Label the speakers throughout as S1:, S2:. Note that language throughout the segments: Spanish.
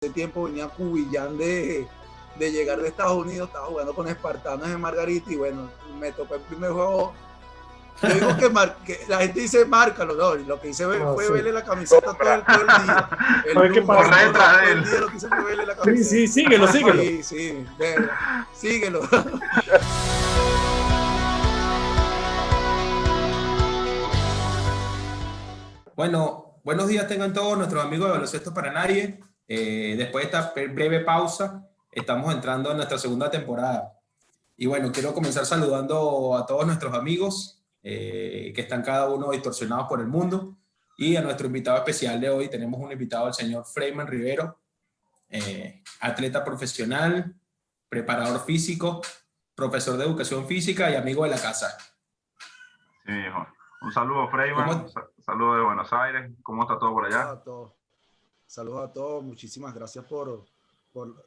S1: tiempo venía Cubillán de llegar de Estados Unidos, estaba jugando con Espartanos en Margarita y bueno, me tocó el primer juego. Yo digo que la gente dice márcalo, no, lo que hice fue verle la camiseta todo el día.
S2: Corre
S1: el día lo que hice fue verle la camiseta.
S3: Sí, síguelo.
S1: Sí, verga, síguelo.
S4: Bueno, buenos días tengan todos nuestros amigos de Baloncesto para Nadie. Después de esta breve pausa, estamos entrando en nuestra segunda temporada. Y bueno, quiero comenzar saludando a todos nuestros amigos que están cada uno distorsionados por el mundo. Y a nuestro invitado especial de hoy, tenemos un invitado, el señor Freyman Rivero, atleta profesional, preparador físico, profesor de educación física y amigo de la casa.
S2: Sí, hijo. Un saludo, Freyman. Saludo de Buenos Aires. ¿Cómo está todo por allá?
S1: Saludos a todos. Muchísimas gracias por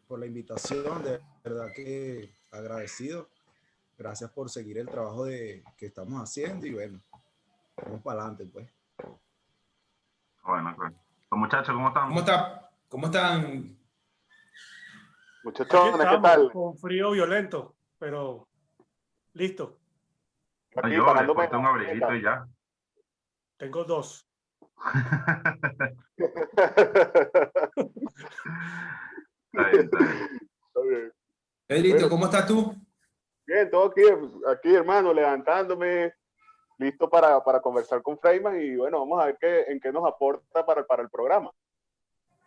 S1: la invitación. De verdad que agradecido. Gracias por seguir el trabajo que estamos haciendo y bueno, vamos para adelante, pues.
S2: Bueno, pues. Los muchachos, ¿cómo están?
S4: ¿Cómo están?
S3: Muchachos, ¿qué tal? Con frío violento, pero listo.
S2: Aquí yo le pongo un abriguito y ya.
S3: Tengo 2.
S2: Está bien.
S4: Pedrito, ¿cómo estás tú?
S5: Bien, todo aquí hermano, levantándome, listo para conversar con Freyman y bueno, vamos a ver en qué nos aporta para el programa.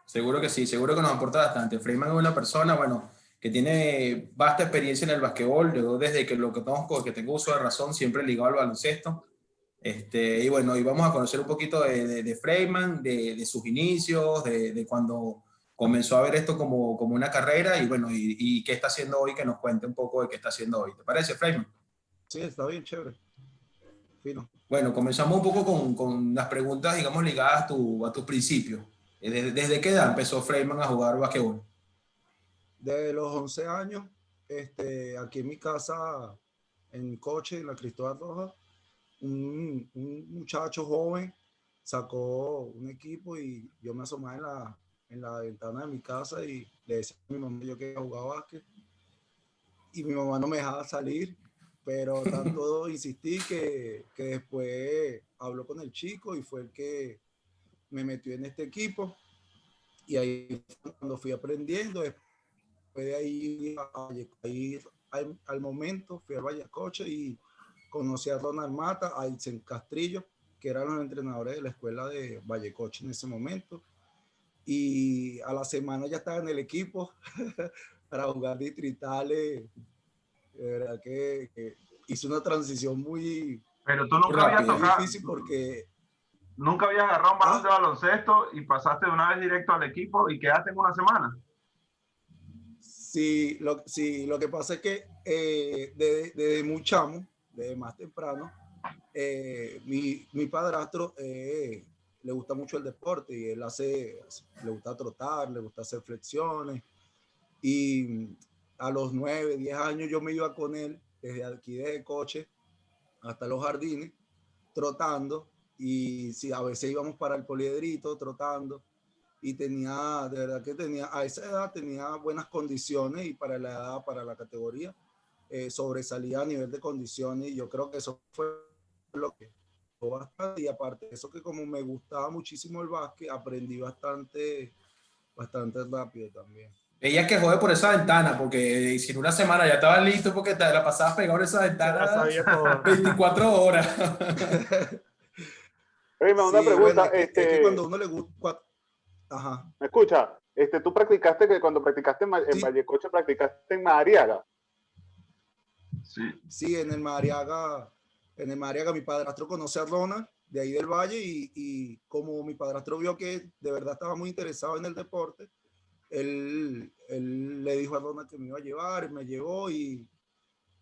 S4: Seguro que sí, seguro que nos aporta bastante. Freyman es una persona, bueno, que tiene vasta experiencia en el basquetbol. Yo desde que lo conozco, que tengo uso de razón, siempre ligado al baloncesto. Y bueno, hoy vamos a conocer un poquito de Freyman, de sus inicios, de cuando comenzó a ver esto como una carrera y bueno, y qué está haciendo hoy, que nos cuente un poco de qué está haciendo hoy. ¿Te parece, Freyman?
S1: Sí, está bien, chévere. Fino.
S4: Bueno, comenzamos un poco con las preguntas, digamos, ligadas a tus principios. ¿Desde qué edad empezó Freyman a jugar basquetbol?
S1: De los 11 años, aquí en mi casa, en Coche, en la Cristóbal Rojas, un muchacho joven sacó un equipo y yo me asomaba en la ventana de mi casa y le decía a mi mamá que yo quería jugar básquet y mi mamá no me dejaba salir, pero tanto insistí que después habló con el chico y fue el que me metió en este equipo y ahí cuando fui aprendiendo. Después de ahí al momento fui al Vallacoche y conocí a Ronald Mata, a Ilsen Castrillo, que eran los entrenadores de la escuela de Vallecoche en ese momento. Y a la semana ya estaba en el equipo para jugar distritales. De verdad que hice una transición muy...
S2: Pero tú nunca habías tocado...
S1: difícil porque...
S2: Nunca habías agarrado un balón de baloncesto y pasaste de una vez directo al equipo y quedaste en una semana.
S1: Sí, lo que pasa es que desde muy chamo, desde más temprano, mi padrastro le gusta mucho el deporte y él le gusta trotar, le gusta hacer flexiones y a los 9, 10 años yo me iba con él desde aquí de Coche hasta los jardines trotando y sí, a veces íbamos para el poliedrito trotando y de verdad que a esa edad tenía buenas condiciones y para la edad, para la categoría, sobresalía a nivel de condiciones y yo creo que eso fue lo que bastante. Y aparte de eso, que como me gustaba muchísimo el básquet, aprendí bastante rápido también.
S4: Ella que jode por esa ventana, porque si en una semana ya estabas listo porque te la pasabas pegado en esa ventana 24 horas.
S5: Oye, una pregunta.
S1: Bueno, es que cuando uno le gusta... Ajá.
S5: ¿Me escucha? Tú practicaste, que cuando practicaste en Vallecoche, practicaste en Madariaga.
S1: Sí, en el Madariaga mi padrastro conoce a Ronald de ahí del Valle y como mi padrastro vio que de verdad estaba muy interesado en el deporte, él le dijo a Ronald que me iba a llevar, me llevó y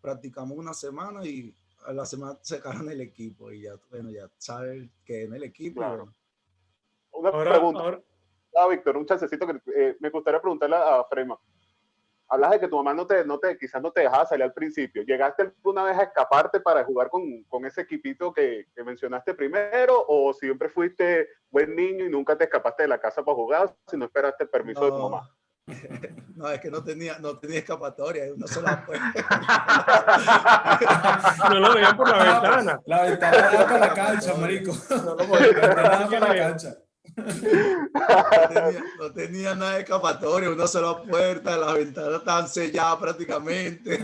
S1: practicamos una semana y a la semana se sacaron el equipo y ya, bueno, ya sabes que en el equipo.
S5: Claro.
S1: Bueno.
S5: Una pregunta. Víctor, un chancecito que me gustaría preguntarle a Freyman. hablas de que tu mamá quizás no te dejaba salir al principio. ¿Llegaste alguna vez a escaparte para jugar con ese equipito que mencionaste primero, o siempre fuiste buen niño y nunca te escapaste de la casa para jugar, si no esperaste el permiso de tu mamá?
S1: No, es que no tenía escapatoria, una sola puerta.
S3: No lo veían por la ventana.
S4: La ventana daba para la cancha, marico.
S3: No lo podían.
S4: La ventana daba para la cancha.
S1: No tenía nada de escapatoria, una sola puerta, las ventanas estaban selladas prácticamente.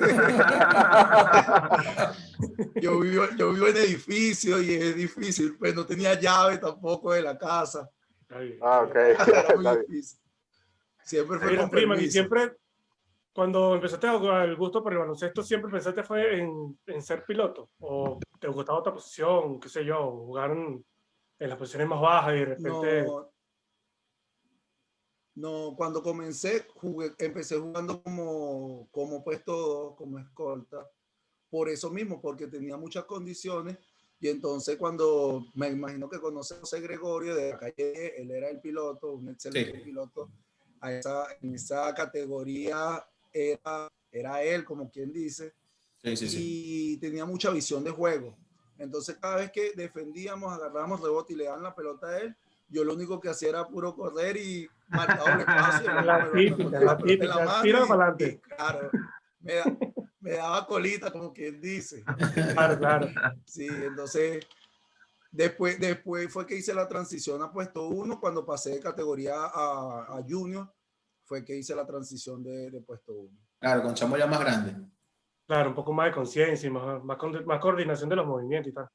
S1: Yo vivo en edificio y es difícil, pues no tenía llave tampoco de la casa.
S5: Ok.
S1: Era muy difícil. Siempre fue con
S3: Prima, y
S1: permiso.
S3: siempre, cuando empezaste a jugar el gusto por el baloncesto, ¿siempre pensaste fue en ser piloto? ¿O te gustaba otra posición, qué sé yo, jugar en las posiciones más bajas y de repente...
S1: No, cuando comencé, empecé jugando como puesto 2, como escolta. Por eso mismo, porque tenía muchas condiciones. Y entonces cuando, me imagino que conoce a José Gregorio de la calle, él era el piloto, un excelente piloto. En esa categoría era él, como quien dice. Y tenía mucha visión de juego. Entonces cada vez que defendíamos, agarrábamos rebote y le daban la pelota a él, yo lo único que hacía era puro correr y marcar doble paso.
S3: La típica, tira para adelante.
S1: Claro, me daba colita, como quien dice.
S3: Claro.
S1: Sí, entonces después fue que hice la transición a puesto 1, cuando pasé de categoría a junior, fue que hice la transición de puesto 1.
S4: Claro, con chamo ya más grande.
S3: Claro, un poco más de conciencia y más coordinación de los movimientos y tal.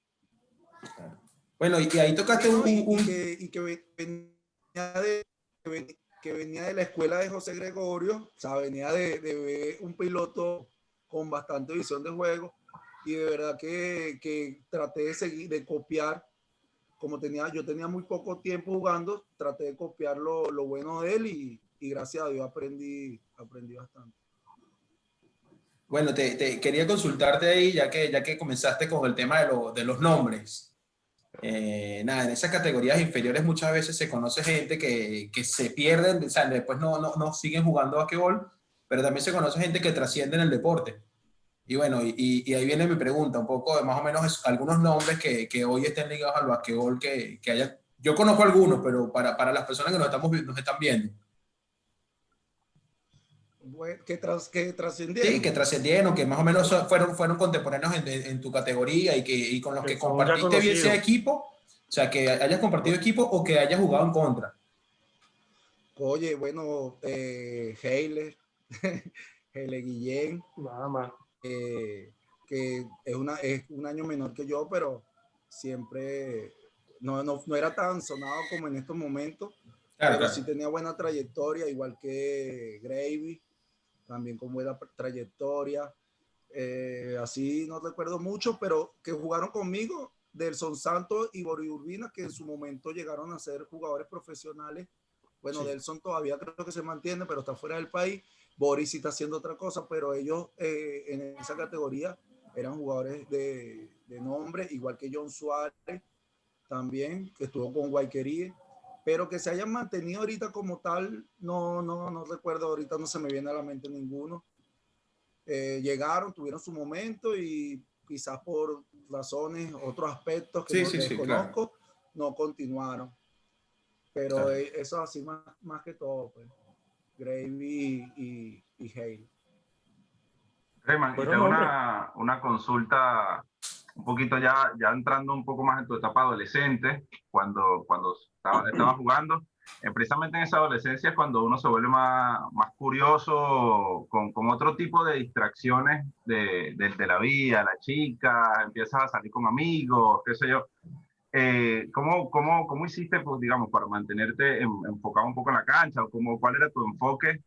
S4: Bueno, y ahí tocaste
S1: que venía de la escuela de José Gregorio, o sea, venía de ver un piloto con bastante visión de juego, y de verdad que traté de seguir, de copiar, como yo tenía muy poco tiempo jugando, traté de copiar lo bueno de él, y gracias a Dios aprendí bastante.
S4: Bueno, te quería consultarte ahí, ya que comenzaste con el tema de los nombres. En esas categorías inferiores muchas veces se conoce gente que se pierden, o sea, después no siguen jugando basquetbol, pero también se conoce gente que trasciende en el deporte. Y bueno, y ahí viene mi pregunta, un poco de más o menos algunos nombres que hoy estén ligados al basquetbol que haya. Yo conozco algunos, pero para las personas que nos están viendo.
S1: Que trascendieron.
S4: Sí, que trascendieron, que más o menos fueron contemporáneos en tu categoría y con los que compartiste bien sea equipo, o sea, que hayas compartido equipo o que hayas jugado en contra.
S1: Oye, bueno, Heiler Guillén,
S3: Nada más.
S1: que es un año menor que yo, pero siempre no era tan sonado como en estos momentos, pero sí tenía buena trayectoria, igual que Gravy, también con buena trayectoria. Así no recuerdo mucho, pero que jugaron conmigo, Delson Santos y Boris Urbina, que en su momento llegaron a ser jugadores profesionales. Bueno, sí. Delson todavía creo que se mantiene, pero está fuera del país. Boris sí está haciendo otra cosa, pero ellos en esa categoría eran jugadores de nombre, igual que John Suárez también, que estuvo con Guayquerí, pero que se hayan mantenido ahorita como tal, no recuerdo, ahorita no se me viene a la mente ninguno. Llegaron, tuvieron su momento y quizás por razones, otros aspectos que desconozco, no continuaron. Pero eso así más que todo, pues. Gravy y Hale.
S2: Reyman, y tengo una consulta un poquito ya entrando un poco más en tu etapa adolescente, cuando estaba jugando. Precisamente en esa adolescencia es cuando uno se vuelve más curioso con otro tipo de distracciones de la vida, la chica, empiezas a salir con amigos, qué sé yo. ¿Cómo hiciste, pues, digamos, para mantenerte enfocado un poco en la cancha? ¿O cuál era tu enfoque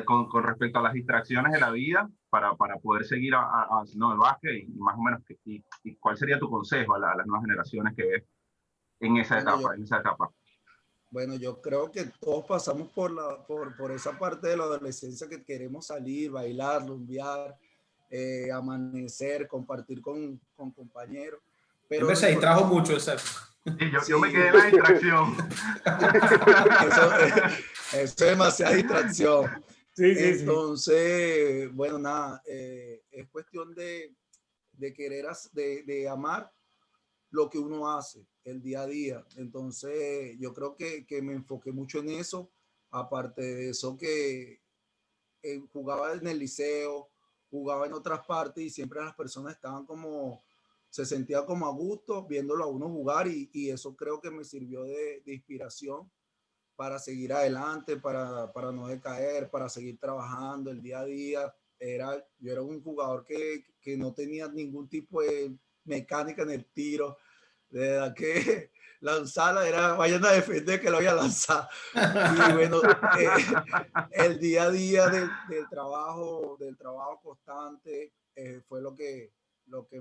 S2: con respecto a las distracciones de la vida para poder seguir haciendo el básquet y más o menos y cuál sería tu consejo a las nuevas generaciones que ves en esa etapa?
S1: Bueno, yo creo que todos pasamos por esa parte de la adolescencia que queremos salir, bailar, rumbear, amanecer, compartir con compañeros.
S4: Pero se distrajo mucho esa.
S2: Yo me quedé en la distracción.
S1: Eso es demasiada distracción.
S3: Sí, sí,
S1: Entonces, bueno, nada, es cuestión de querer, de amar lo que uno hace el día a día. Entonces, yo creo que me enfoqué mucho en eso. Aparte de eso, que jugaba en el liceo, jugaba en otras partes y siempre las personas estaban como, se sentían como a gusto viéndolo a uno jugar y eso creo que me sirvió de inspiración para seguir adelante, para no decaer, para seguir trabajando el día a día. Yo era un jugador que no tenía ningún tipo de mecánica en el tiro, de verdad que lanzarla era vayan a defender que lo voy a lanzar. Y bueno, el día a día del trabajo constante fue lo que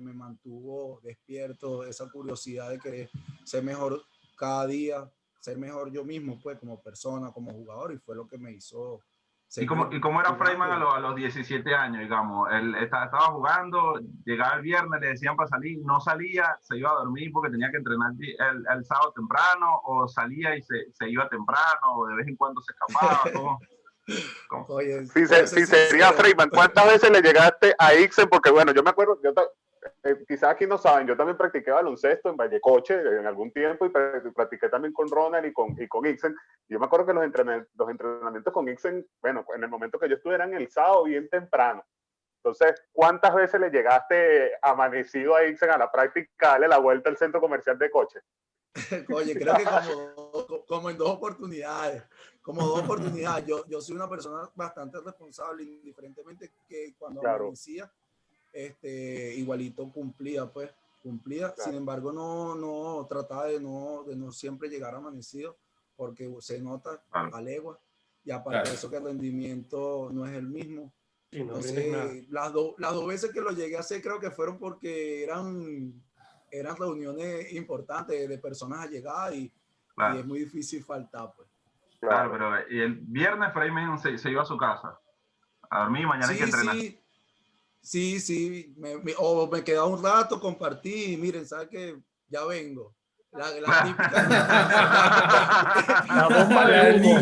S1: me mantuvo despierto, esa curiosidad de querer ser mejor cada día, ser mejor yo mismo, pues como persona, como jugador, y fue lo que me hizo.
S2: ¿Y cómo era Freyman a los 17 años, digamos? Él estaba jugando, llegaba el viernes, le decían para salir, no salía, se iba a dormir porque tenía que entrenar el sábado temprano, o salía y se iba temprano, o de vez en cuando se escapaba. ¿Cómo?
S1: Oye,
S5: si sería Freyman, ¿cuántas veces le llegaste a Ixen? Porque bueno, yo me acuerdo, quizás aquí no saben, yo también practiqué baloncesto en Vallecoche en algún tiempo y practiqué también con Ronald y con Ixen. Yo me acuerdo que los entrenamientos con Ixen, bueno, en el momento que yo estuve eran el sábado bien temprano. Entonces, ¿cuántas veces le llegaste amanecido a Ixen a la práctica, darle la vuelta al centro comercial de Coche?
S1: Oye, creo que como en dos oportunidades, Yo soy una persona bastante responsable, indiferentemente que cuando amanecía, igualito cumplía. Claro. Sin embargo, no trataba de no siempre llegar amanecido, porque se nota a legua, y aparte de eso que el rendimiento no es el mismo.
S3: Sí, no.
S1: Entonces, las dos veces que lo llegué a hacer creo que fueron porque eran reuniones importantes de personas allegadas y es muy difícil faltar, pues.
S2: Claro, pero y el viernes Freyman se iba a su casa a dormir, mañana hay que entrenar.
S1: Sí, o me quedaba un rato, compartí, y miren, ¿sabes qué? Ya vengo. La típica.
S3: La bomba de humo.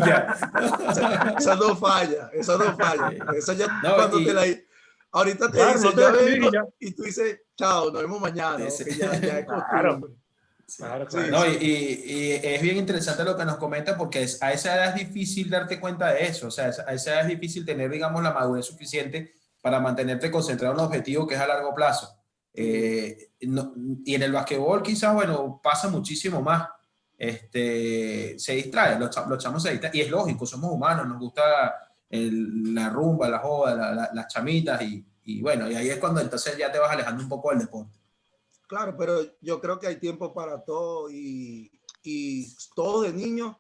S1: Esa no falla. Esa ya
S4: No,
S1: cuando te la... Ahorita te dicen, ya vengo, y tú dices, chao, nos vemos mañana. Que ya es costumbre.
S3: Claro.
S4: No, y es bien interesante lo que nos comenta, porque a esa edad es difícil darte cuenta de eso. O sea, a esa edad es difícil tener, digamos, la madurez suficiente para mantenerte concentrado en un objetivo que es a largo plazo. Y en el basquetbol quizás, bueno, pasa muchísimo más. Se distrae, los chamos se distraen, y es lógico, somos humanos, nos gusta la rumba, la joda, las chamitas, y bueno, y ahí es cuando entonces ya te vas alejando un poco del deporte.
S1: Claro, pero yo creo que hay tiempo para todo y todo de niños,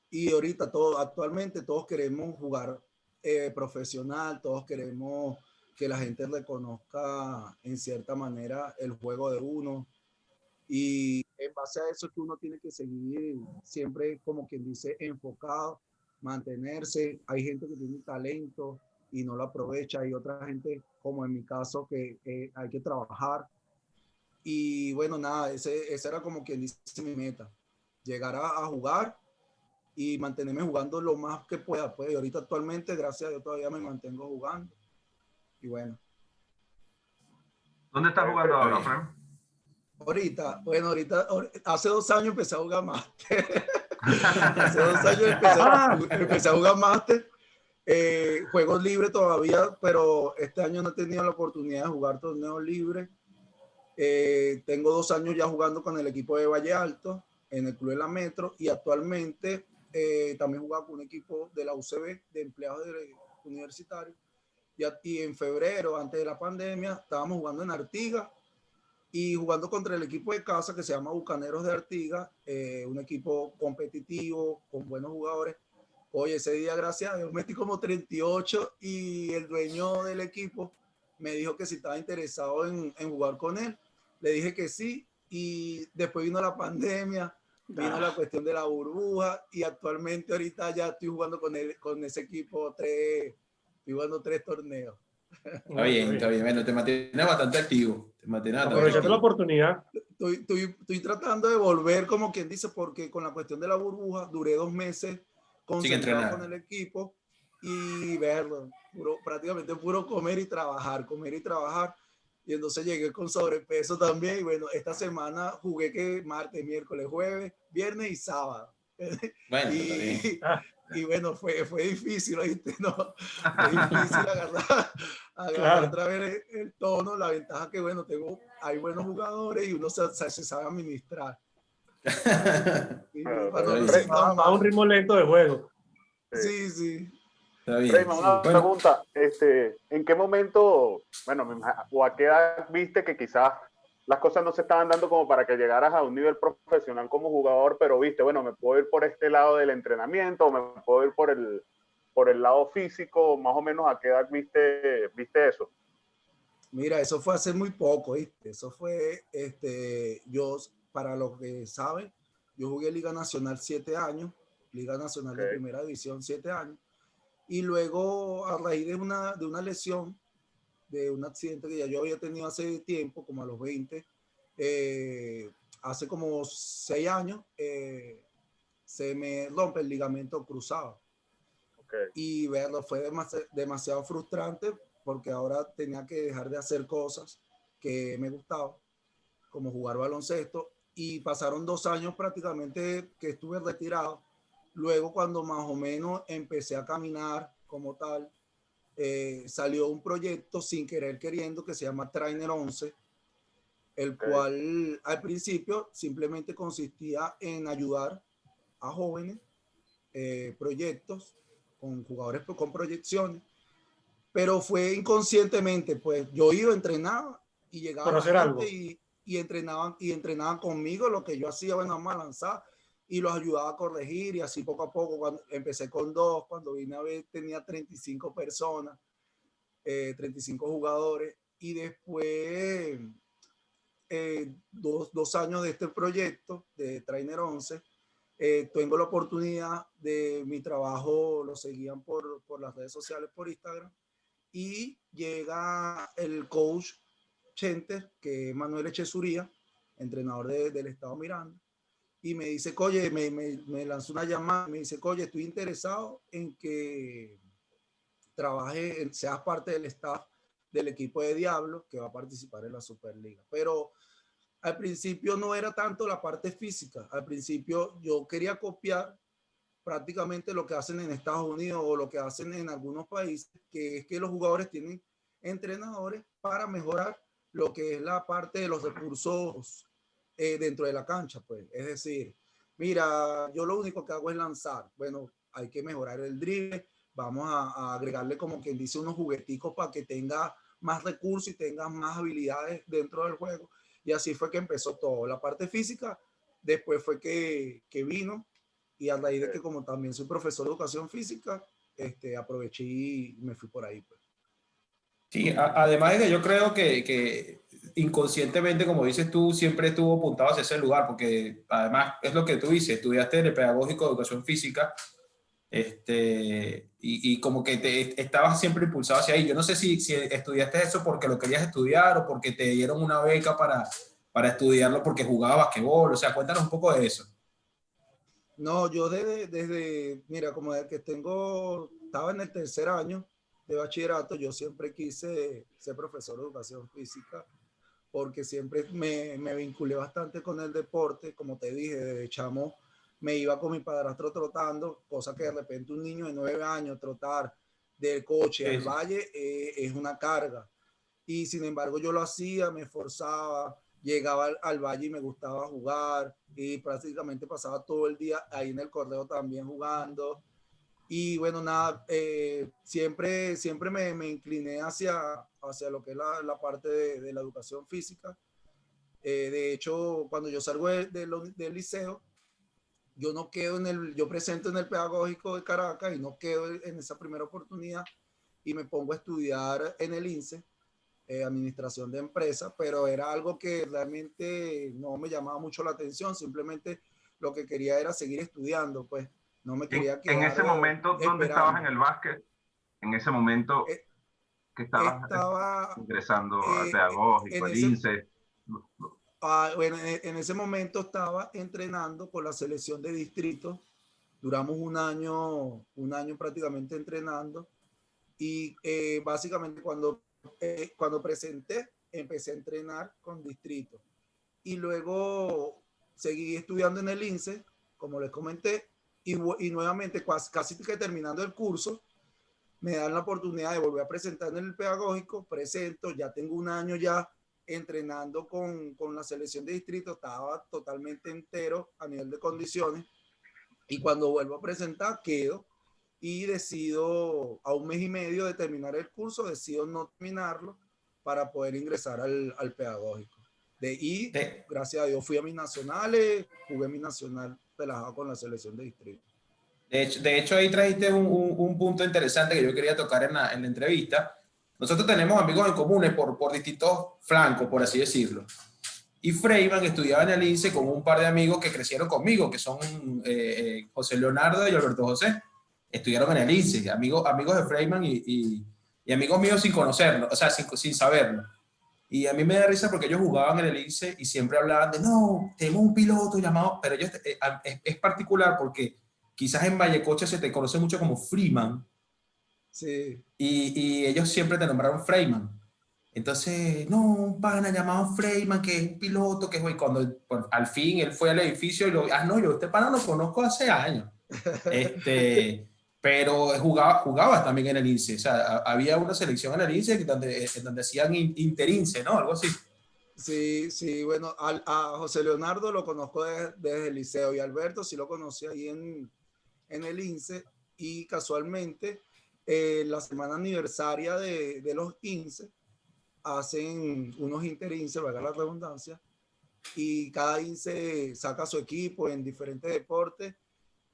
S1: y ahorita actualmente todos queremos jugar profesional, todos queremos que la gente reconozca en cierta manera el juego de uno, y en base a eso es que uno tiene que seguir siempre, como quien dice, enfocado, mantenerse. Hay gente que tiene talento y no lo aprovecha, hay otra gente, como en mi caso, que hay que trabajar. Y bueno, nada, ese era como quien dice mi meta, llegar a jugar y mantenerme jugando lo más que pueda. Pues y ahorita actualmente, gracias a Dios, todavía me mantengo jugando. Y bueno.
S2: ¿Dónde estás jugando ahora, Fred?
S1: Ahorita, hace 2 años empecé a jugar máster. Hace 2 años empecé a jugar máster. Juegos libres todavía, pero este año no he tenido la oportunidad de jugar torneos libres. Tengo 2 años ya jugando con el equipo de Valle Alto en el Club de la Metro, y actualmente también jugaba con un equipo de la UCB de empleados universitarios, y en febrero, antes de la pandemia, estábamos jugando en Artigas y jugando contra el equipo de casa que se llama Bucaneros de Artigas, un equipo competitivo con buenos jugadores. Oye, ese día, gracias a Dios, metí como 38, y el dueño del equipo me dijo que si estaba interesado en jugar con él. Le dije que sí, y después vino la pandemia, vino la cuestión de la burbuja, y actualmente ahorita ya estoy jugando con ese equipo estoy jugando 3 torneos.
S4: Está bien. Bueno, te mantienes bastante activo.
S3: Aprovechaste la oportunidad.
S1: Estoy tratando de volver, como quien dice, porque con la cuestión de la burbuja duré 2 meses concentrado con el equipo, y verlo, prácticamente puro comer y trabajar, comer y trabajar. Y entonces llegué con sobrepeso también. Y bueno, esta semana jugué que martes, miércoles, jueves, viernes y sábado.
S4: Bueno, está bien.
S1: Y bueno, fue difícil, ¿oíste? No, fue difícil agarrar
S3: Claro.
S1: otra vez el tono. La ventaja que, bueno, hay buenos jugadores y uno se sabe administrar. Y para no
S3: Va,
S1: lucir tan
S3: va a un
S1: mal.
S3: ritmo lento de juego.
S1: Sí, sí.
S4: Está bien.
S5: Raymond, una
S4: Bueno,
S5: pregunta, ¿en qué momento, bueno, o a qué edad viste que quizás las cosas no se estaban dando como para que llegaras a un nivel profesional como jugador, pero viste, bueno, me puedo ir por este lado del entrenamiento, o me puedo ir por el lado físico, más o menos a qué edad viste eso?
S1: Mira, eso fue hace muy poco, ¿viste? Eso fue, yo, para los que saben, yo jugué Liga Nacional 7 años, Liga Nacional de Primera División 7 años, y luego a raíz de una lesión, de un accidente que ya yo había tenido hace tiempo, como a los 20, hace como 6 años, se me rompe el ligamento cruzado. Y verlo fue demasiado frustrante porque ahora tenía que dejar de hacer cosas que me gustaban, como jugar baloncesto, y pasaron 2 años prácticamente que estuve retirado. Luego, cuando más o menos empecé a caminar como tal, salió un proyecto sin querer queriendo que se llama Trainer 11, el cual al principio simplemente consistía en ayudar a jóvenes, proyectos con jugadores con proyecciones, pero fue inconscientemente, pues yo iba, entrenaba y llegaba
S3: Por
S1: la
S3: hacer
S1: gente
S3: algo.
S1: y entrenaban conmigo. Lo que yo hacía, bueno, vamos a lanzar, y los ayudaba a corregir, y así poco a poco. Cuando empecé con 2, cuando vine a ver tenía 35 personas, 35 jugadores, y después 2 años de este proyecto de Trainer 11, tengo la oportunidad de mi trabajo, lo seguían por las redes sociales, por Instagram, y llega el coach Chenter, que es Manuel Echezuría, entrenador del Estado Miranda, y me dice, oye, me lanzó una llamada, me dice, oye, estoy interesado en que trabajes, seas parte del staff del equipo de Diablo que va a participar en la Superliga. Pero al principio no era tanto la parte física, al principio yo quería copiar prácticamente lo que hacen en Estados Unidos o lo que hacen en algunos países, que es que los jugadores tienen entrenadores para mejorar lo que es la parte de los recursos dentro de la cancha, pues. Es decir, mira, yo lo único que hago es lanzar. Bueno, hay que mejorar el drible, vamos a agregarle, como quien dice, unos jugueticos para que tenga más recursos y tenga más habilidades dentro del juego. Y así fue que empezó todo. La parte física después fue que vino, y a raíz de que como también soy profesor de educación física, aproveché y me fui por ahí, pues.
S4: sí, además de que yo creo que inconscientemente, como dices tú, siempre estuvo apuntado hacia ese lugar, porque además es lo que tú dices, estudiaste en el pedagógico de educación física, y como que te estabas siempre impulsado hacia ahí. Yo no sé si estudiaste eso porque lo querías estudiar o porque te dieron una beca para estudiarlo porque jugabas basquetbol. O sea, cuéntanos un poco de eso.
S1: No, yo mira, como desde que estaba en el 3er año de bachillerato, yo siempre quise ser profesor de educación física, porque siempre me vinculé bastante con el deporte. Como te dije, desde chamo me iba con mi padrastro trotando, cosa que de repente un niño de 9 años trotar del coche al valle es una carga. Y sin embargo yo lo hacía, me esforzaba, llegaba al valle y me gustaba jugar, y prácticamente pasaba todo el día ahí en el Correo también jugando. Y bueno, nada, siempre me incliné hacia lo que es la parte de la educación física. De hecho, cuando yo salgo del liceo, yo no quedo yo presento en el pedagógico de Caracas y no quedo en esa primera oportunidad, y me pongo a estudiar en el INSE, administración de empresas, pero era algo que realmente no me llamaba mucho la atención. Simplemente lo que quería era seguir estudiando, pues no me quería quedar
S2: En ese momento, ¿dónde estabas en el básquet? En ese momento que estabas ingresando al pedagógico, al INSE.
S1: Bueno, en ese momento estaba entrenando con la selección de distrito Duramos un año prácticamente entrenando y básicamente cuando presenté, empecé a entrenar con distrito y luego seguí estudiando en el INSE, como les comenté, y nuevamente casi que terminando el curso, me dan la oportunidad de volver a presentar en el pedagógico, presento, ya tengo un año ya entrenando con la selección de distrito, estaba totalmente entero a nivel de condiciones, y cuando vuelvo a presentar quedo y decido a un mes y medio de terminar el curso, decido no terminarlo para poder ingresar al pedagógico. Gracias a Dios fui a mis nacionales, jugué mi nacional relajado con la selección de distrito.
S4: De hecho, ahí trajiste un punto interesante que yo quería tocar en la entrevista. Nosotros tenemos amigos en comunes por distintos flancos, por así decirlo. Y Freyman estudiaba en el INSE con un par de amigos que crecieron conmigo, que son José Leonardo y Alberto José. Estudiaron en el INSE, amigos de Freyman y amigos míos sin conocerlo, o sea, sin saberlo. Y a mí me da risa porque ellos jugaban en el INSE y siempre hablaban de, no, tenemos un piloto llamado, pero ellos, es particular porque quizás en Vallecoche se te conoce mucho como Freeman.
S1: Sí.
S4: Y ellos siempre te nombraron Freyman. Entonces, no, un pana llamado Freyman, que es un piloto, que es, cuando al fin él fue al edificio y no, yo este pana lo conozco hace años. Pero jugaba también en el INSE. O sea, había una selección en el INSE donde hacían interinse, ¿no? Algo así.
S1: Sí, bueno, a José Leonardo lo conozco desde el liceo y Alberto sí lo conocí ahí en el INSE y casualmente la semana aniversaria de los INSE hacen unos interinse, valga la redundancia, y cada INSE saca su equipo en diferentes deportes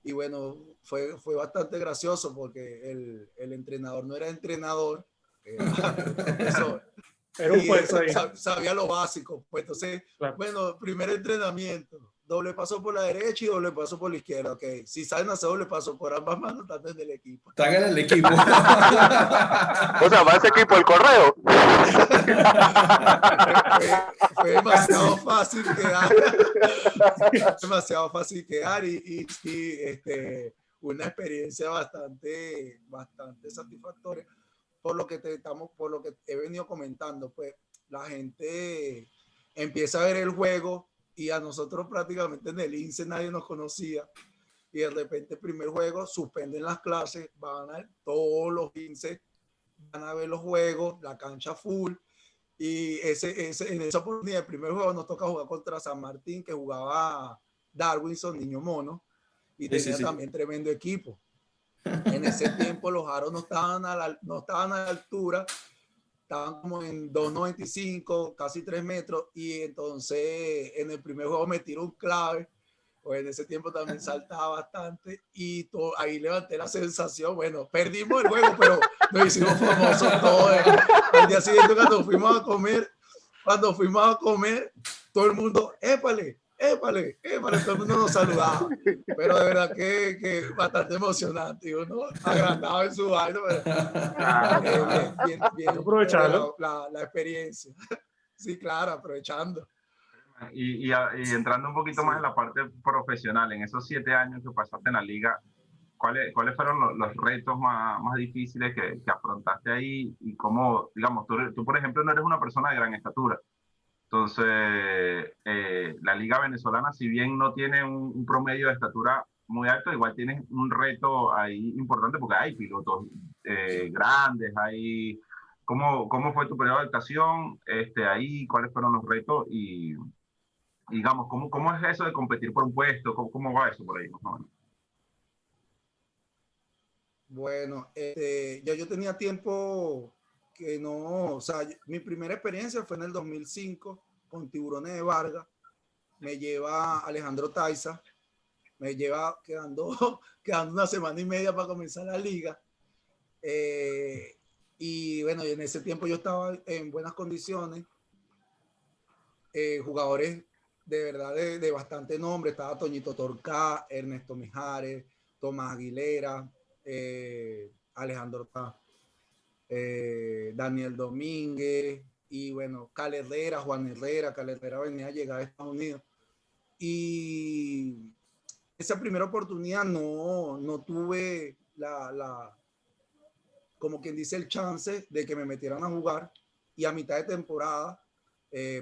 S1: y bueno, fue bastante gracioso porque el entrenador no era entrenador, era profesor.
S3: Era un puesto ahí.
S1: Sabía lo básico. Pues entonces, claro. Bueno, primer entrenamiento, doble paso por la derecha y doble paso por la izquierda. Ok, si saben hacer doble paso por ambas manos, están en el equipo.
S4: Están en el equipo.
S5: O sea, va ese equipo el correo.
S1: fue demasiado fácil quedar. Demasiado fácil quedar y una experiencia bastante satisfactoria. Por lo que he venido comentando, pues la gente empieza a ver el juego y a nosotros prácticamente en el INSE nadie nos conocía y de repente el primer juego suspenden las clases, van a todos los INSE, van a ver los juegos, la cancha full y en esa oportunidad el primer juego nos toca jugar contra San Martín que jugaba Darwinson, Niño Mono y tenía también tremendo equipo. En ese tiempo los aros no estaban a la altura, estaban como en 2.95, casi 3 metros, y entonces en el primer juego me tiró un clave, pues en ese tiempo también saltaba bastante, y ahí levanté la sensación, bueno, perdimos el juego, pero nos hicimos famosos todos. Al día siguiente cuando fuimos a comer, todo el mundo, épale, todo el mundo nos saludaba, pero de verdad que bastante emocionante, y uno agrandado en su baile, bien
S3: aprovechando
S1: la experiencia. Sí, claro, aprovechando.
S2: Y entrando un poquito más en la parte profesional, en esos 7 años que pasaste en la liga, ¿cuáles fueron los retos más difíciles que afrontaste ahí? Y cómo, digamos, tú, por ejemplo, no eres una persona de gran estatura. Entonces, la liga venezolana, si bien no tiene un promedio de estatura muy alto, igual tienes un reto ahí importante porque hay pilotos grandes, hay... ¿Cómo fue tu periodo de adaptación ahí? ¿Cuáles fueron los retos? Y digamos, ¿cómo es eso de competir por un puesto? ¿Cómo va eso por ahí? ¿No?
S1: Bueno, ya yo tenía tiempo que no, o sea, mi primera experiencia fue en el 2005 con Tiburones de Vargas, me lleva Alejandro Taiza, me lleva quedando una semana y media para comenzar la liga, y bueno, y en ese tiempo yo estaba en buenas condiciones, jugadores de verdad de bastante nombre, estaba Toñito Torcá, Ernesto Mijares, Tomás Aguilera, Alejandro Tá, Daniel Domínguez y bueno, Juan Herrera venía a llegar a Estados Unidos y esa primera oportunidad no tuve como quien dice, el chance de que me metieran a jugar, y a mitad de temporada,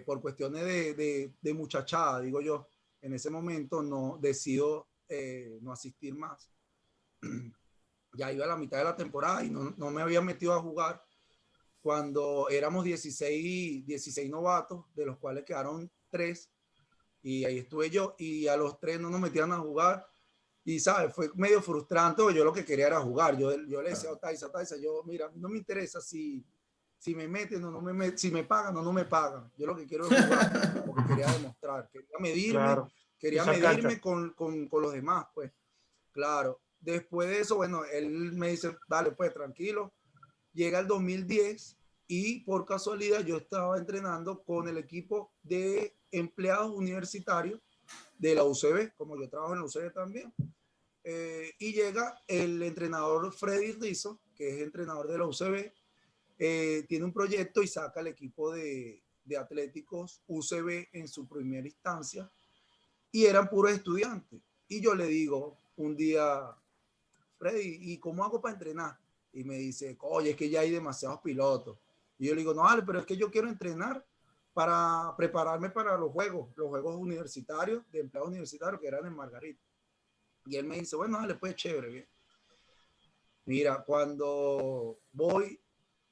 S1: por cuestiones de muchachada, digo yo, en ese momento no decido no asistir más. Ya iba a la mitad de la temporada y no me había metido a jugar cuando éramos 16 novatos, de los cuales quedaron 3, y ahí estuve yo, y a los 3 no nos metían a jugar. Y, ¿sabes? Fue medio frustrante, porque yo lo que quería era jugar. Yo le decía a Taisa, yo, mira, no me interesa si me meten o no me meten, si me pagan o no me pagan. Yo lo que quiero es jugar, porque quería demostrar, quería medirme,
S3: Claro.
S1: con los demás, pues. Claro. Después de eso, bueno, él me dice, dale, pues, tranquilo. Llega el 2010 y por casualidad yo estaba entrenando con el equipo de empleados universitarios de la UCB, como yo trabajo en la UCB también. Y llega el entrenador Freddy Rizzo, que es entrenador de la UCB, tiene un proyecto y saca el equipo de atléticos UCB en su primera instancia, y eran puros estudiantes. Y yo le digo un día, Freddy, ¿y cómo hago para entrenar? Y me dice, oye, es que ya hay demasiados pilotos. Y yo le digo, no, vale, pero es que yo quiero entrenar para prepararme para los juegos universitarios, de empleados universitarios, que eran en Margarita. Y él me dice, bueno, dale, pues, chévere, bien. Mira, cuando voy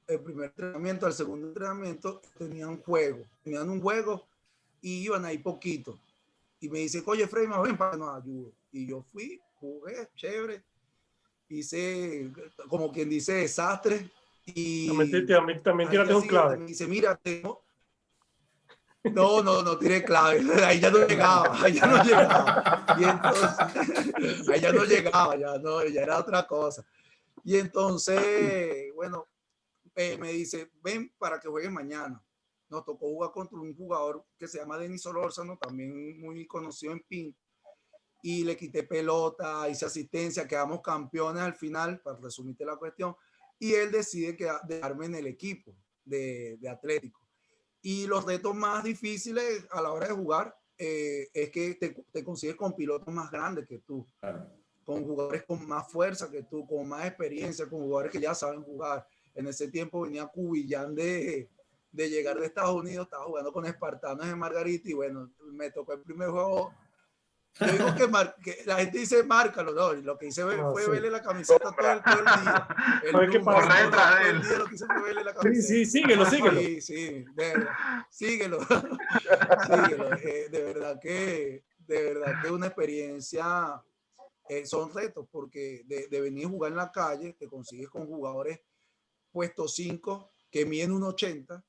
S1: el primer entrenamiento, al segundo entrenamiento, tenían un juego y iban ahí poquito. Y me dice, oye, Freddy, ven para que nos ayude. Y yo fui, jugué, chévere, hice, como quien dice, desastre. Y
S3: también tiraste un clave.
S1: me dice, mira, no tiré clave. Ahí ya no llegaba. Y entonces, ahí ya no llegaba, ya era otra cosa. Y entonces, bueno, me dice, ven para que jueguen mañana. Nos tocó jugar contra un jugador que se llama Denis Solórzano, también muy conocido en PIN. Y le quité pelota, hice asistencia, quedamos campeones al final, para resumirte la cuestión. Y él decide dejarme en el equipo de Atlético. Y los retos más difíciles a la hora de jugar es que te consigues con pilotos más grandes que tú, claro, con jugadores con más fuerza que tú, con más experiencia, con jugadores que ya saben jugar. En ese tiempo venía Cubillán de llegar de Estados Unidos, estaba jugando con Espartanos en Margarita, y bueno, me tocó el primer juego. Yo digo que la gente dice márcalo, no, lo que hice fue verle la camiseta todo el día.
S2: Corre detrás de él.
S1: Lo que hice fue verle la camiseta.
S3: Sí, síguelo.
S1: Sí, síguelo. De verdad que es una experiencia, son retos, porque de venir a jugar en la calle, te consigues con jugadores puesto 5 que miden 1,80,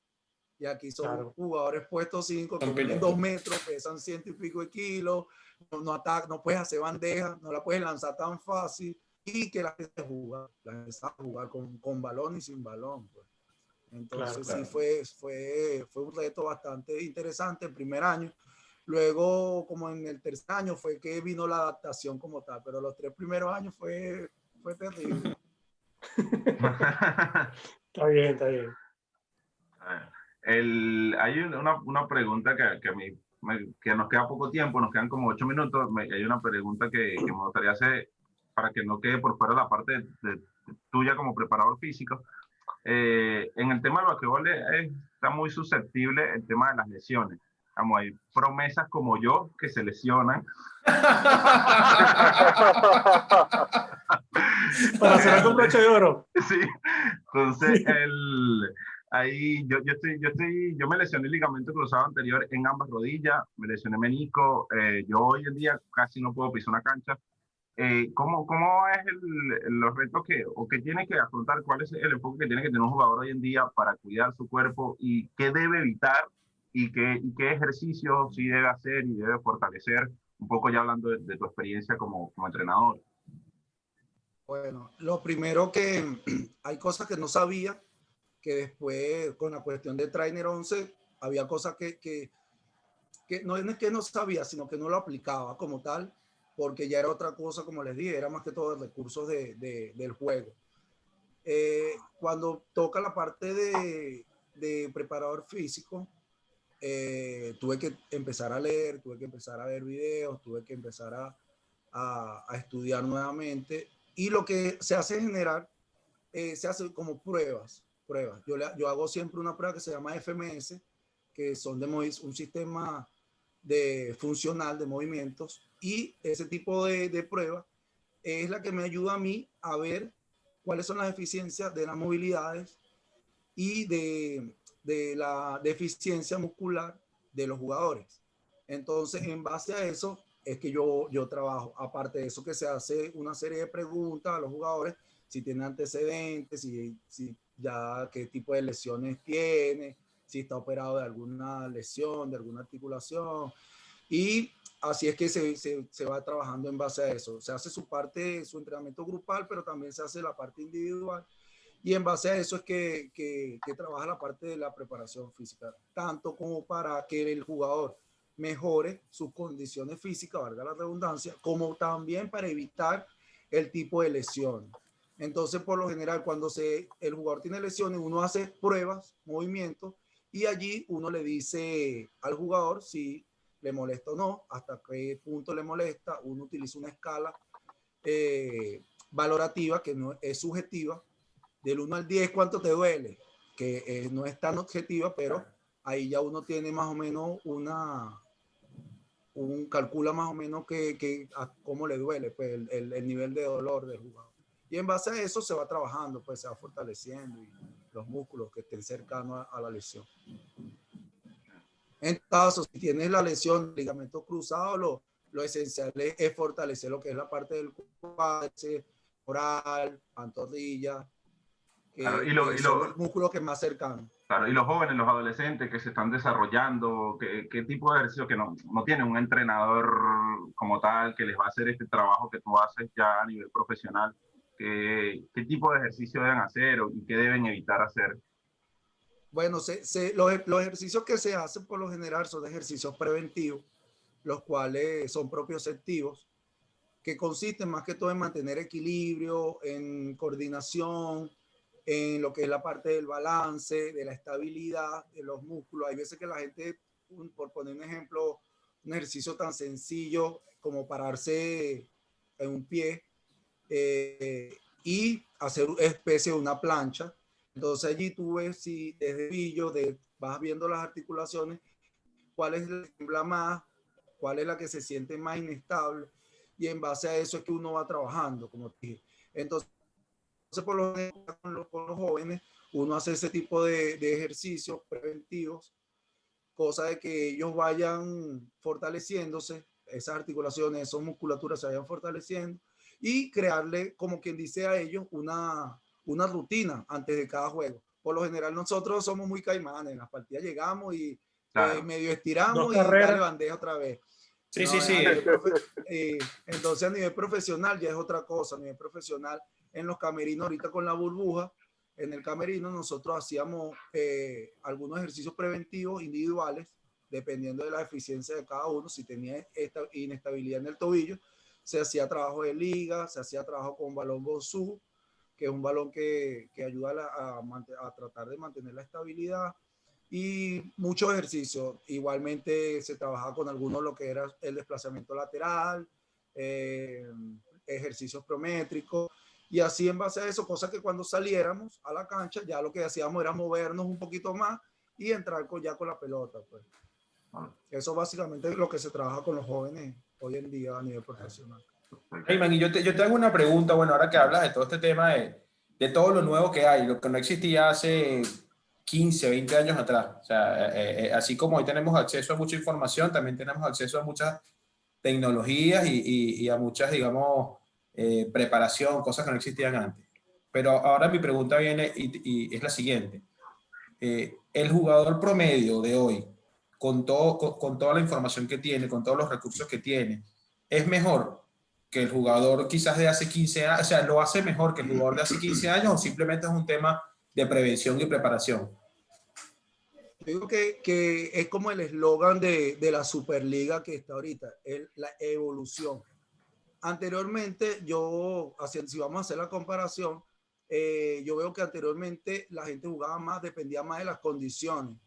S1: y aquí son jugadores puesto 5 que miden 2 metros, pesan 100 y pico de kilos, no puedes hacer bandeja, no la puedes lanzar tan fácil, y que la gente sabe jugar con balón y sin balón, pues. Entonces sí fue un reto bastante interesante el primer año. Luego, como en el tercer año, fue que vino la adaptación como tal, pero los 3 primeros años fue terrible.
S3: Está bien.
S2: Hay una pregunta que nos queda poco tiempo, nos quedan como 8 minutos. Hay una pregunta que me gustaría hacer para que no quede por fuera la parte tuya como preparador físico. En el tema del basquetbol está muy susceptible el tema de las lesiones. Vamos, hay promesas como yo que se lesionan.
S3: Para cerrar con broche de oro.
S2: Sí, entonces ahí yo me lesioné el ligamento cruzado anterior en ambas rodillas, me lesioné menisco. Yo hoy en día casi no puedo pisar una cancha. ¿Cómo es los retos que tiene que afrontar? ¿Cuál es el enfoque que tiene que tener un jugador hoy en día para cuidar su cuerpo, y qué debe evitar, y qué ejercicios sí debe hacer y debe fortalecer? Un poco ya hablando de tu experiencia como entrenador.
S1: Bueno, lo primero, que hay cosas que no sabía, que después con la cuestión de Trainer 11 había cosas que no es que no sabía, sino que no lo aplicaba como tal, porque ya era otra cosa, como les dije, era más que todo recursos del juego. Cuando toca la parte de preparador físico, tuve que empezar a leer, tuve que empezar a ver videos, tuve que empezar a a estudiar nuevamente. Y lo que se hace en general, se hace como pruebas. Yo hago siempre una prueba que se llama FMS, que son un sistema funcional de movimientos, y ese tipo de prueba es la que me ayuda a mí a ver cuáles son las deficiencias de las movilidades y de la deficiencia muscular de los jugadores. Entonces, en base a eso es que yo trabajo. Aparte de eso, que se hace una serie de preguntas a los jugadores, si tienen antecedentes, si ya qué tipo de lesiones tiene, si está operado de alguna lesión, de alguna articulación. Y así es que se va trabajando en base a eso. Se hace su entrenamiento grupal, pero también se hace la parte individual. Y en base a eso es que trabaja la parte de la preparación física, tanto como para que el jugador mejore sus condiciones físicas, valga la redundancia, como también para evitar el tipo de lesión. Entonces, por lo general, cuando el jugador tiene lesiones, uno hace pruebas, movimientos, y allí uno le dice al jugador si le molesta o no, hasta qué punto le molesta. Uno utiliza una escala valorativa que no es subjetiva, del 1 al 10, ¿cuánto te duele? Que no es tan objetiva, pero ahí ya uno tiene más o menos calcula más o menos a cómo le duele, pues el nivel de dolor del jugador. Y en base a eso se va trabajando, pues se va fortaleciendo y los músculos que estén cercanos a la lesión. En caso, si tienes la lesión, ligamento cruzado, lo esencial es fortalecer lo que es la parte del cuádriceps, oral, pantorrilla,
S2: Claro,
S1: son los músculos que más cercanos.
S2: Claro, y los jóvenes, los adolescentes que se están desarrollando, ¿qué tipo de ejercicio que no tienen un entrenador como tal que les va a hacer este trabajo que tú haces ya a nivel profesional? ¿Qué tipo de ejercicio deben hacer y qué deben evitar hacer?
S1: Bueno, los ejercicios que se hacen por lo general son ejercicios preventivos, los cuales son propioceptivos, que consisten más que todo en mantener equilibrio, en coordinación, en lo que es la parte del balance, de la estabilidad de los músculos. Hay veces que la gente, por poner un ejemplo, un ejercicio tan sencillo como pararse en un pie y hacer una especie de una plancha. Entonces allí tú ves si desde pillo, vas viendo las articulaciones, cuál es la que tiembla más, cuál es la que se siente más inestable, y en base a eso es que uno va trabajando, como te dije. Entonces, por lo menos con los jóvenes, uno hace ese tipo de ejercicios preventivos, cosa de que ellos vayan fortaleciéndose, esas articulaciones, esas musculaturas se vayan fortaleciendo, y crearle, como quien dice, a ellos una rutina antes de cada juego. Por lo general nosotros somos muy caimanes, en las partidas llegamos y
S2: Claro.
S1: medio estiramos y dale bandeja otra vez.
S4: Sí,
S1: No,
S4: sí, sí.
S1: Entonces a nivel profesional ya es otra cosa. A nivel profesional, en los camerinos ahorita con la burbuja, en el camerino nosotros hacíamos algunos ejercicios preventivos individuales, dependiendo de la eficiencia de cada uno. Si tenía esta inestabilidad en el tobillo, se hacía trabajo de liga, se hacía trabajo con balón Gonzú, que es un balón que ayuda a tratar de mantener la estabilidad, y muchos ejercicios. Igualmente se trabajaba con algunos lo que era el desplazamiento lateral, ejercicios prométricos, y así en base a eso, cosas que cuando saliéramos a la cancha ya lo que hacíamos era movernos un poquito más y entrar ya con la pelota, pues. Eso básicamente es lo que se trabaja con los jóvenes hoy en día a nivel profesional.
S4: Ayman, y yo te hago una pregunta, bueno, ahora que hablas de todo este tema de todo lo nuevo que hay, lo que no existía hace 15, 20 años atrás. O sea, así como hoy tenemos acceso a mucha información, también tenemos acceso a muchas tecnologías y a muchas, digamos, preparación, cosas que no existían antes. Pero ahora mi pregunta viene y es la siguiente. El jugador promedio de hoy, con toda la información que tiene, con todos los recursos que tiene, ¿es mejor que el jugador quizás de hace 15 años? O sea, ¿lo hace mejor que el jugador de hace 15 años o simplemente es un tema de prevención y preparación?
S1: Yo digo que es como el eslogan de la Superliga que está ahorita, la evolución. Anteriormente, si vamos a hacer la comparación, yo veo que anteriormente la gente jugaba más, dependía más de las condiciones.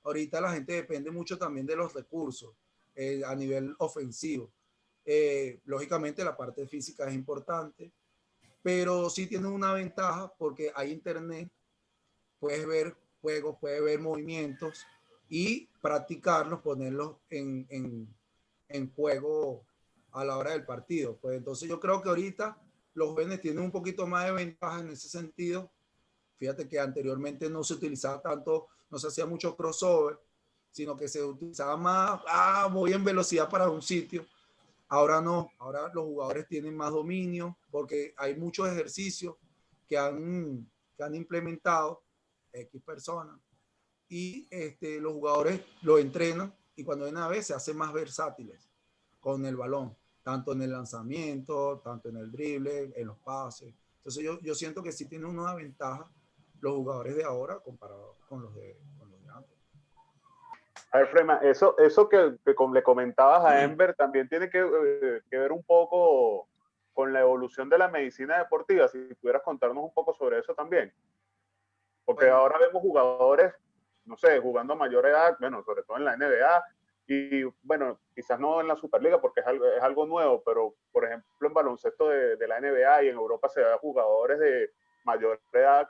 S1: Ahorita la gente depende mucho también de los recursos a nivel ofensivo. Lógicamente la parte física es importante, pero sí tienen una ventaja porque hay internet, puedes ver juegos, puedes ver movimientos y practicarlos, ponerlos en juego a la hora del partido. Pues entonces yo creo que ahorita los jóvenes tienen un poquito más de ventaja en ese sentido. Fíjate que anteriormente no se utilizaba tanto, no se hacía mucho crossover, sino que se utilizaba más, voy en velocidad para un sitio. Ahora no, ahora los jugadores tienen más dominio porque hay muchos ejercicios que han implementado X personas y los jugadores lo entrenan y cuando vienen a ver se hacen más versátiles con el balón, tanto en el lanzamiento, tanto en el drible, en los pases. Entonces yo siento que sí tienen una ventaja los jugadores de ahora comparado con los de antes.
S5: A ver, Frema, eso que le comentabas a Enver también tiene que ver un poco con la evolución de la medicina deportiva. Si pudieras contarnos un poco sobre eso también. Porque
S1: Bueno,
S5: ahora vemos jugadores, no sé, jugando a mayor edad, bueno, sobre todo en la NBA, y bueno, quizás no en la Superliga porque es algo nuevo, pero por ejemplo en baloncesto de la NBA y en Europa se ve jugadores de mayor edad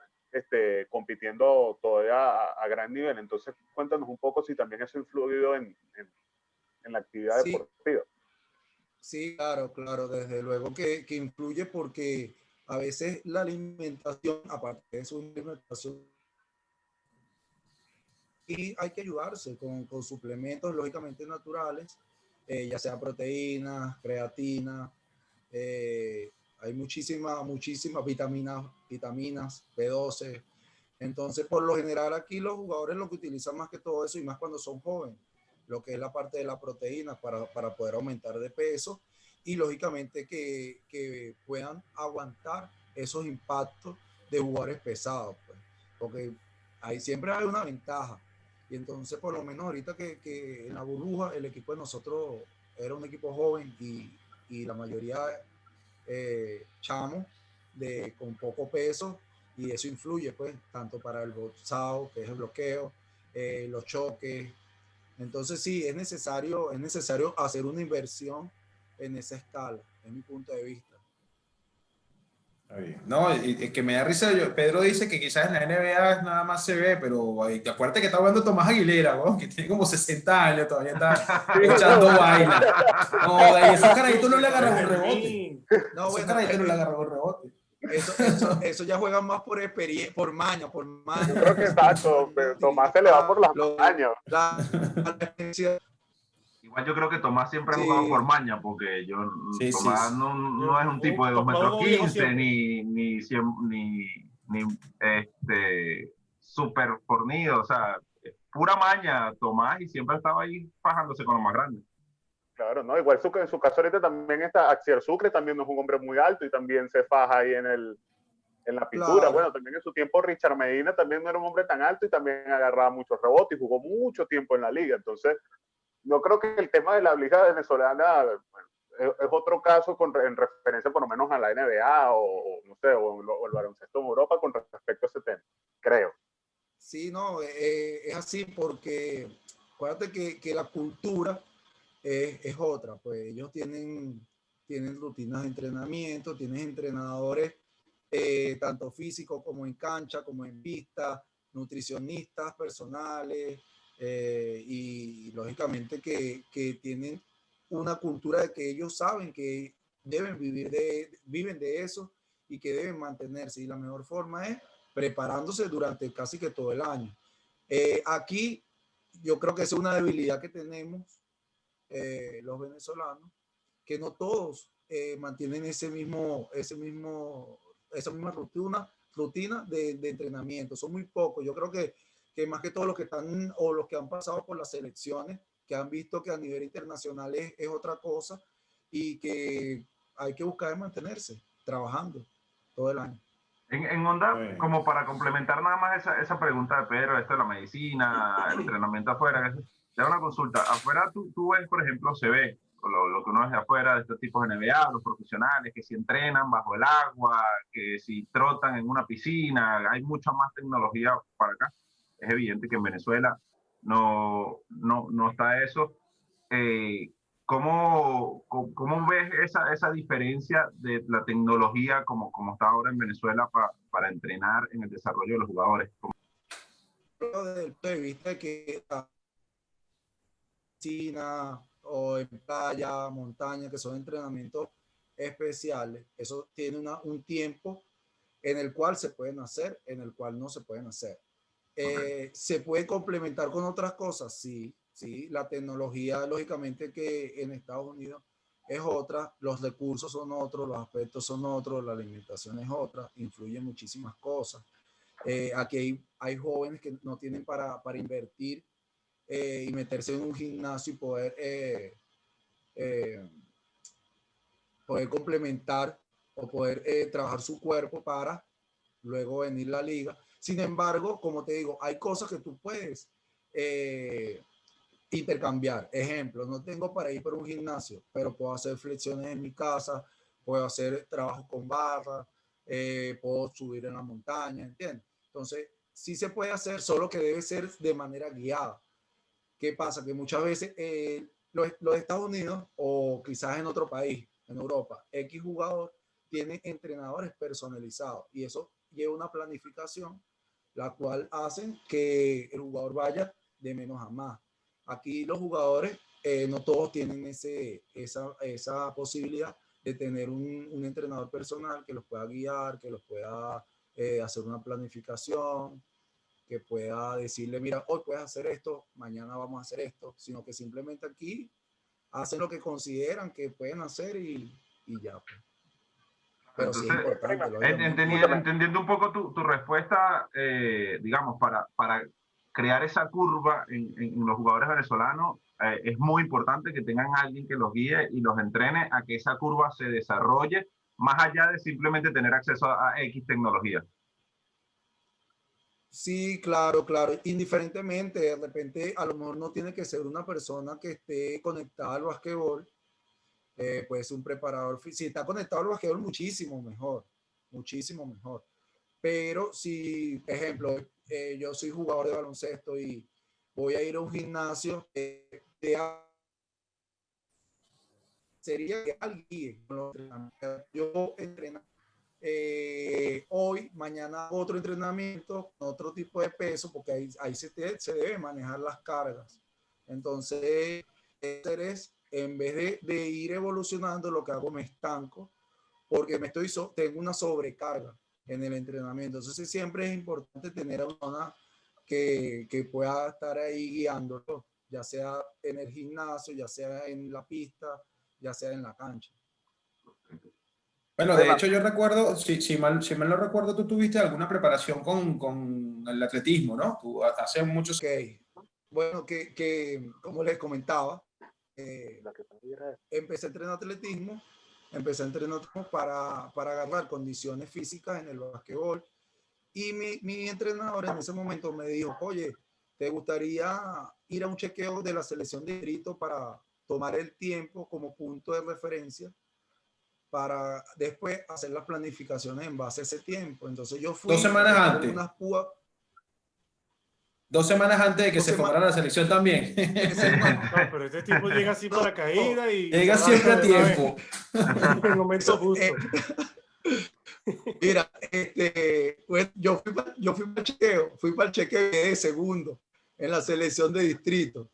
S5: compitiendo todavía a gran nivel. Entonces, cuéntanos un poco si también eso ha influido en la actividad
S1: sí,
S5: deportiva.
S1: sí, claro, desde luego que influye porque a veces la alimentación, aparte de su alimentación, y hay que ayudarse con suplementos lógicamente naturales, ya sea proteínas, creatina, hay muchísimas vitaminas, B12. Entonces, por lo general aquí los jugadores lo que utilizan más que todo eso y más cuando son jóvenes, lo que es la parte de la proteína para poder aumentar de peso y lógicamente que puedan aguantar esos impactos de jugadores pesados, pues, porque siempre hay una ventaja. Y entonces, por lo menos ahorita que en la burbuja, el equipo de nosotros era un equipo joven y la mayoría chamos con poco peso, y eso influye, pues, tanto para el boxeo, que es el bloqueo, los choques. Entonces, sí, es necesario hacer una inversión en esa escala, es mi punto de vista.
S4: No, y que me da risa, Pedro dice que quizás en la NBA nada más se ve, pero acuérdate que está hablando Tomás Aguilera, ¿no? Que tiene como 60 años, todavía está echando vaina. No, de ahí esos carajitos no le agarran un rebote.
S1: No,
S4: Esos carajitos no le agarran un rebote.
S1: Eso ya juegan más por experiencia, por maña.
S5: Yo creo que exacto, Tomás se le va por las mañas.
S2: Igual yo creo que Tomás siempre ha jugado por maña, porque Tomás no es un tipo de 2,15 m ni súper fornido, o sea, pura maña Tomás y siempre estaba ahí fajándose con los más grandes.
S5: Claro, no, igual en su caso ahorita también está Axier Sucre, también no es un hombre muy alto y también se faja ahí en la pintura. Claro. Bueno, también en su tiempo Richard Medina también no era un hombre tan alto y también agarraba muchos rebotes y jugó mucho tiempo en la liga. Entonces, no creo que el tema de la liga venezolana es otro caso en referencia por lo menos a la NBA o no sé, o el baloncesto en Europa con respecto a ese tema, creo.
S1: Sí, no, es así porque acuérdate que la cultura es otra, pues ellos tienen rutinas de entrenamiento, tienen entrenadores tanto físicos como en cancha, como en pista, nutricionistas personales, y lógicamente que tienen una cultura de que ellos saben que deben viven de eso y que deben mantenerse, y la mejor forma es preparándose durante casi que todo el año. Aquí yo creo que es una debilidad que tenemos los venezolanos, que no todos mantienen esa misma rutina de entrenamiento. Son muy pocos. Yo creo que más que todos los que están o los que han pasado por las selecciones, que han visto que a nivel internacional es otra cosa y que hay que buscar mantenerse trabajando todo el año.
S2: En onda, como para complementar nada más esa pregunta de Pedro, esto de la medicina, el entrenamiento afuera, te hago una consulta. Afuera tú ves, por ejemplo, se ve lo que uno ve de afuera de estos tipos de NBA, los profesionales que si entrenan bajo el agua, que si trotan en una piscina, hay mucha más tecnología para acá. Es evidente que en Venezuela no está eso. ¿Cómo ves esa diferencia de la tecnología como está ahora en Venezuela para entrenar en el desarrollo de los jugadores?
S1: Desde el punto de vista de que la piscina o en playa, montaña, que son entrenamientos especiales, eso tiene un tiempo en el cual se pueden hacer, en el cual no se pueden hacer. ¿Se puede complementar con otras cosas? Sí, sí. La tecnología, lógicamente, que en Estados Unidos es otra, los recursos son otros, los aspectos son otros, la alimentación es otra, influyen muchísimas cosas. Aquí hay jóvenes que no tienen para invertir y meterse en un gimnasio y poder complementar o poder trabajar su cuerpo para luego venir la liga. Sin embargo, como te digo, hay cosas que tú puedes intercambiar. Ejemplo, no tengo para ir por un gimnasio, pero puedo hacer flexiones en mi casa, puedo hacer trabajo con barra, puedo subir en la montaña, ¿entiendes? Entonces, sí se puede hacer, solo que debe ser de manera guiada. ¿Qué pasa? Que muchas veces los Estados Unidos o quizás en otro país, en Europa, X jugador tiene entrenadores personalizados y eso lleva una planificación, la cual hacen que el jugador vaya de menos a más. Aquí los jugadores no todos tienen esa posibilidad de tener un entrenador personal que los pueda guiar, que los pueda hacer una planificación, que pueda decirle, mira, hoy puedes hacer esto, mañana vamos a hacer esto, sino que simplemente aquí hacen lo que consideran que pueden hacer y ya. Pues. Pero
S2: Entonces,
S1: sí es importante, lógicamente.
S2: entendiendo un poco tu respuesta, digamos, para crear esa curva en los jugadores venezolanos, es muy importante que tengan a alguien que los guíe y los entrene a que esa curva se desarrolle más allá de simplemente tener acceso a X tecnología.
S1: Sí, claro, claro. Indiferentemente, de repente a lo mejor no tiene que ser una persona que esté conectada al basquetbol, puede ser un preparador. Si está conectado al basquetbol, muchísimo mejor, muchísimo mejor. Pero si, ejemplo, yo soy jugador de baloncesto y voy a ir a un gimnasio, sería que alguien, yo entreno hoy, mañana otro entrenamiento, otro tipo de peso, porque ahí se debe manejar las cargas. Entonces, en vez de ir evolucionando, lo que hago me estanco, porque tengo una sobrecarga en el entrenamiento. Entonces, siempre es importante tener a una persona que pueda estar ahí guiándolo, ya sea en el gimnasio, ya sea en la pista, ya sea en la cancha.
S4: Bueno, de hecho yo recuerdo, si mal no recuerdo, tú tuviste alguna preparación con el atletismo, ¿no? Tú hace muchos...
S1: Okay. Bueno, como les comentaba, empecé a entrenar atletismo, para agarrar condiciones físicas en el basquetbol. Y mi entrenador en ese momento me dijo, oye, ¿te gustaría ir a un chequeo de la selección de distrito para tomar el tiempo como punto de referencia para después hacer las planificaciones en base a ese tiempo? Entonces yo fui
S4: 2 semanas antes.
S1: unas púas.
S4: 2 semanas antes de que se formara la selección también.
S3: No, pero este tipo llega así para caída y
S4: llega siempre a tiempo.
S3: En el momento justo.
S1: Mira, pues yo fui para el chequeo de segundo en la selección de distrito.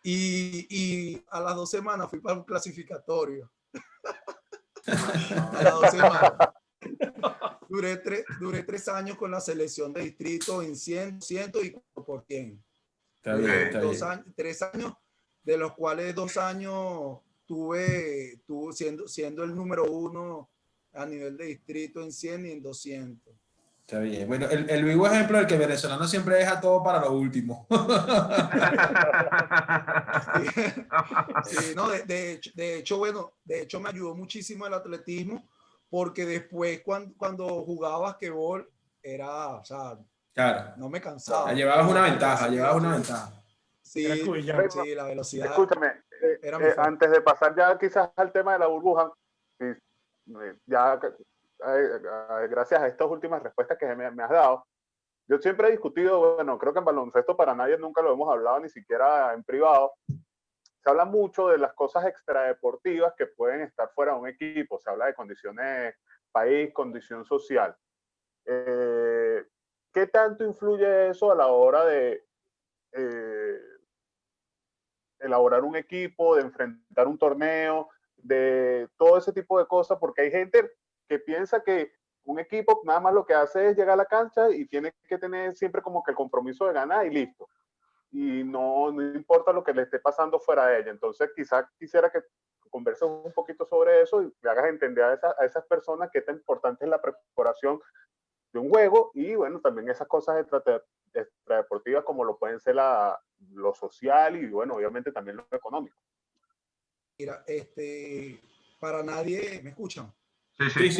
S1: Y a las 2 semanas fui para un clasificatorio. A las 2 semanas. Duré 3 años con la selección de distrito en 100 y por 100.
S4: Está bien, está bien.
S1: 3 años, de los cuales 2 años tuve siendo el número 1 a nivel de distrito en 100 y en 200.
S4: Está bien. Bueno, el vivo ejemplo del que el venezolano siempre deja todo para lo último.
S1: Sí, no, de hecho, bueno, de hecho me ayudó muchísimo el atletismo, porque después cuando jugaba basquetbol era, o sea,
S4: Claro.
S1: no me cansaba.
S4: Llevabas una ventaja,
S1: Sí, sí, la velocidad.
S5: Escúchame, antes de pasar ya quizás al tema de la burbuja, ya gracias a estas últimas respuestas que me has dado, yo siempre he discutido, bueno, creo que en Baloncesto para Nadie nunca lo hemos hablado, ni siquiera en privado, se habla mucho de las cosas extradeportivas que pueden estar fuera de un equipo, se habla de condiciones país, condición social. ¿Qué tanto influye eso a la hora de elaborar un equipo, de enfrentar un torneo, de todo ese tipo de cosas? Porque hay gente que piensa que un equipo nada más lo que hace es llegar a la cancha y tiene que tener siempre como que el compromiso de ganar y listo. Y no importa lo que le esté pasando fuera de ella. Entonces quizás quisiera que converses un poquito sobre eso y le hagas entender a esas personas qué tan importante es la preparación de un juego y bueno, también esas cosas extradeportivas como lo pueden ser lo social y bueno, obviamente también lo económico.
S1: Mira, para nadie, ¿me escuchan?
S5: Sí.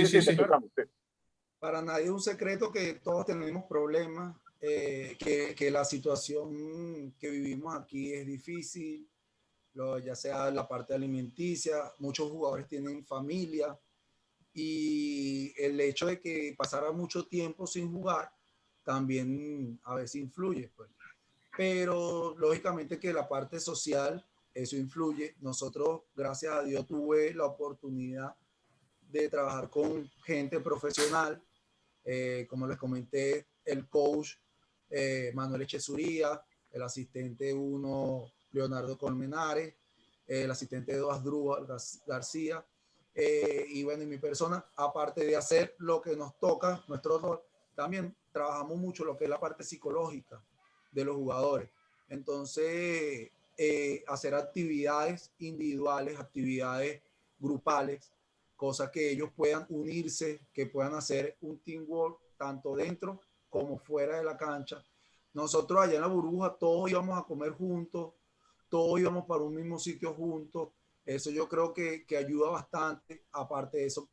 S1: Para nadie es un secreto que todos tenemos problemas, que la situación que vivimos aquí es difícil, ya sea la parte alimenticia, muchos jugadores tienen familia y el hecho de que pasara mucho tiempo sin jugar también a veces influye, pues. Pero lógicamente que la parte social, eso influye. Nosotros, gracias a Dios, tuve la oportunidad de trabajar con gente profesional, como les comenté, el coach Manuel Echezuría, el asistente 1 Leonardo Colmenares, el asistente 2 Asdrúbal García, y bueno, y mi persona, aparte de hacer lo que nos toca, nuestro rol, también trabajamos mucho lo que es la parte psicológica de los jugadores. Entonces, hacer actividades individuales, actividades grupales, cosas que ellos puedan unirse, que puedan hacer un teamwork tanto dentro como fuera de la cancha. Nosotros allá en la burbuja todos íbamos a comer juntos, todos íbamos para un mismo sitio juntos. Eso yo creo que ayuda bastante. Aparte de eso,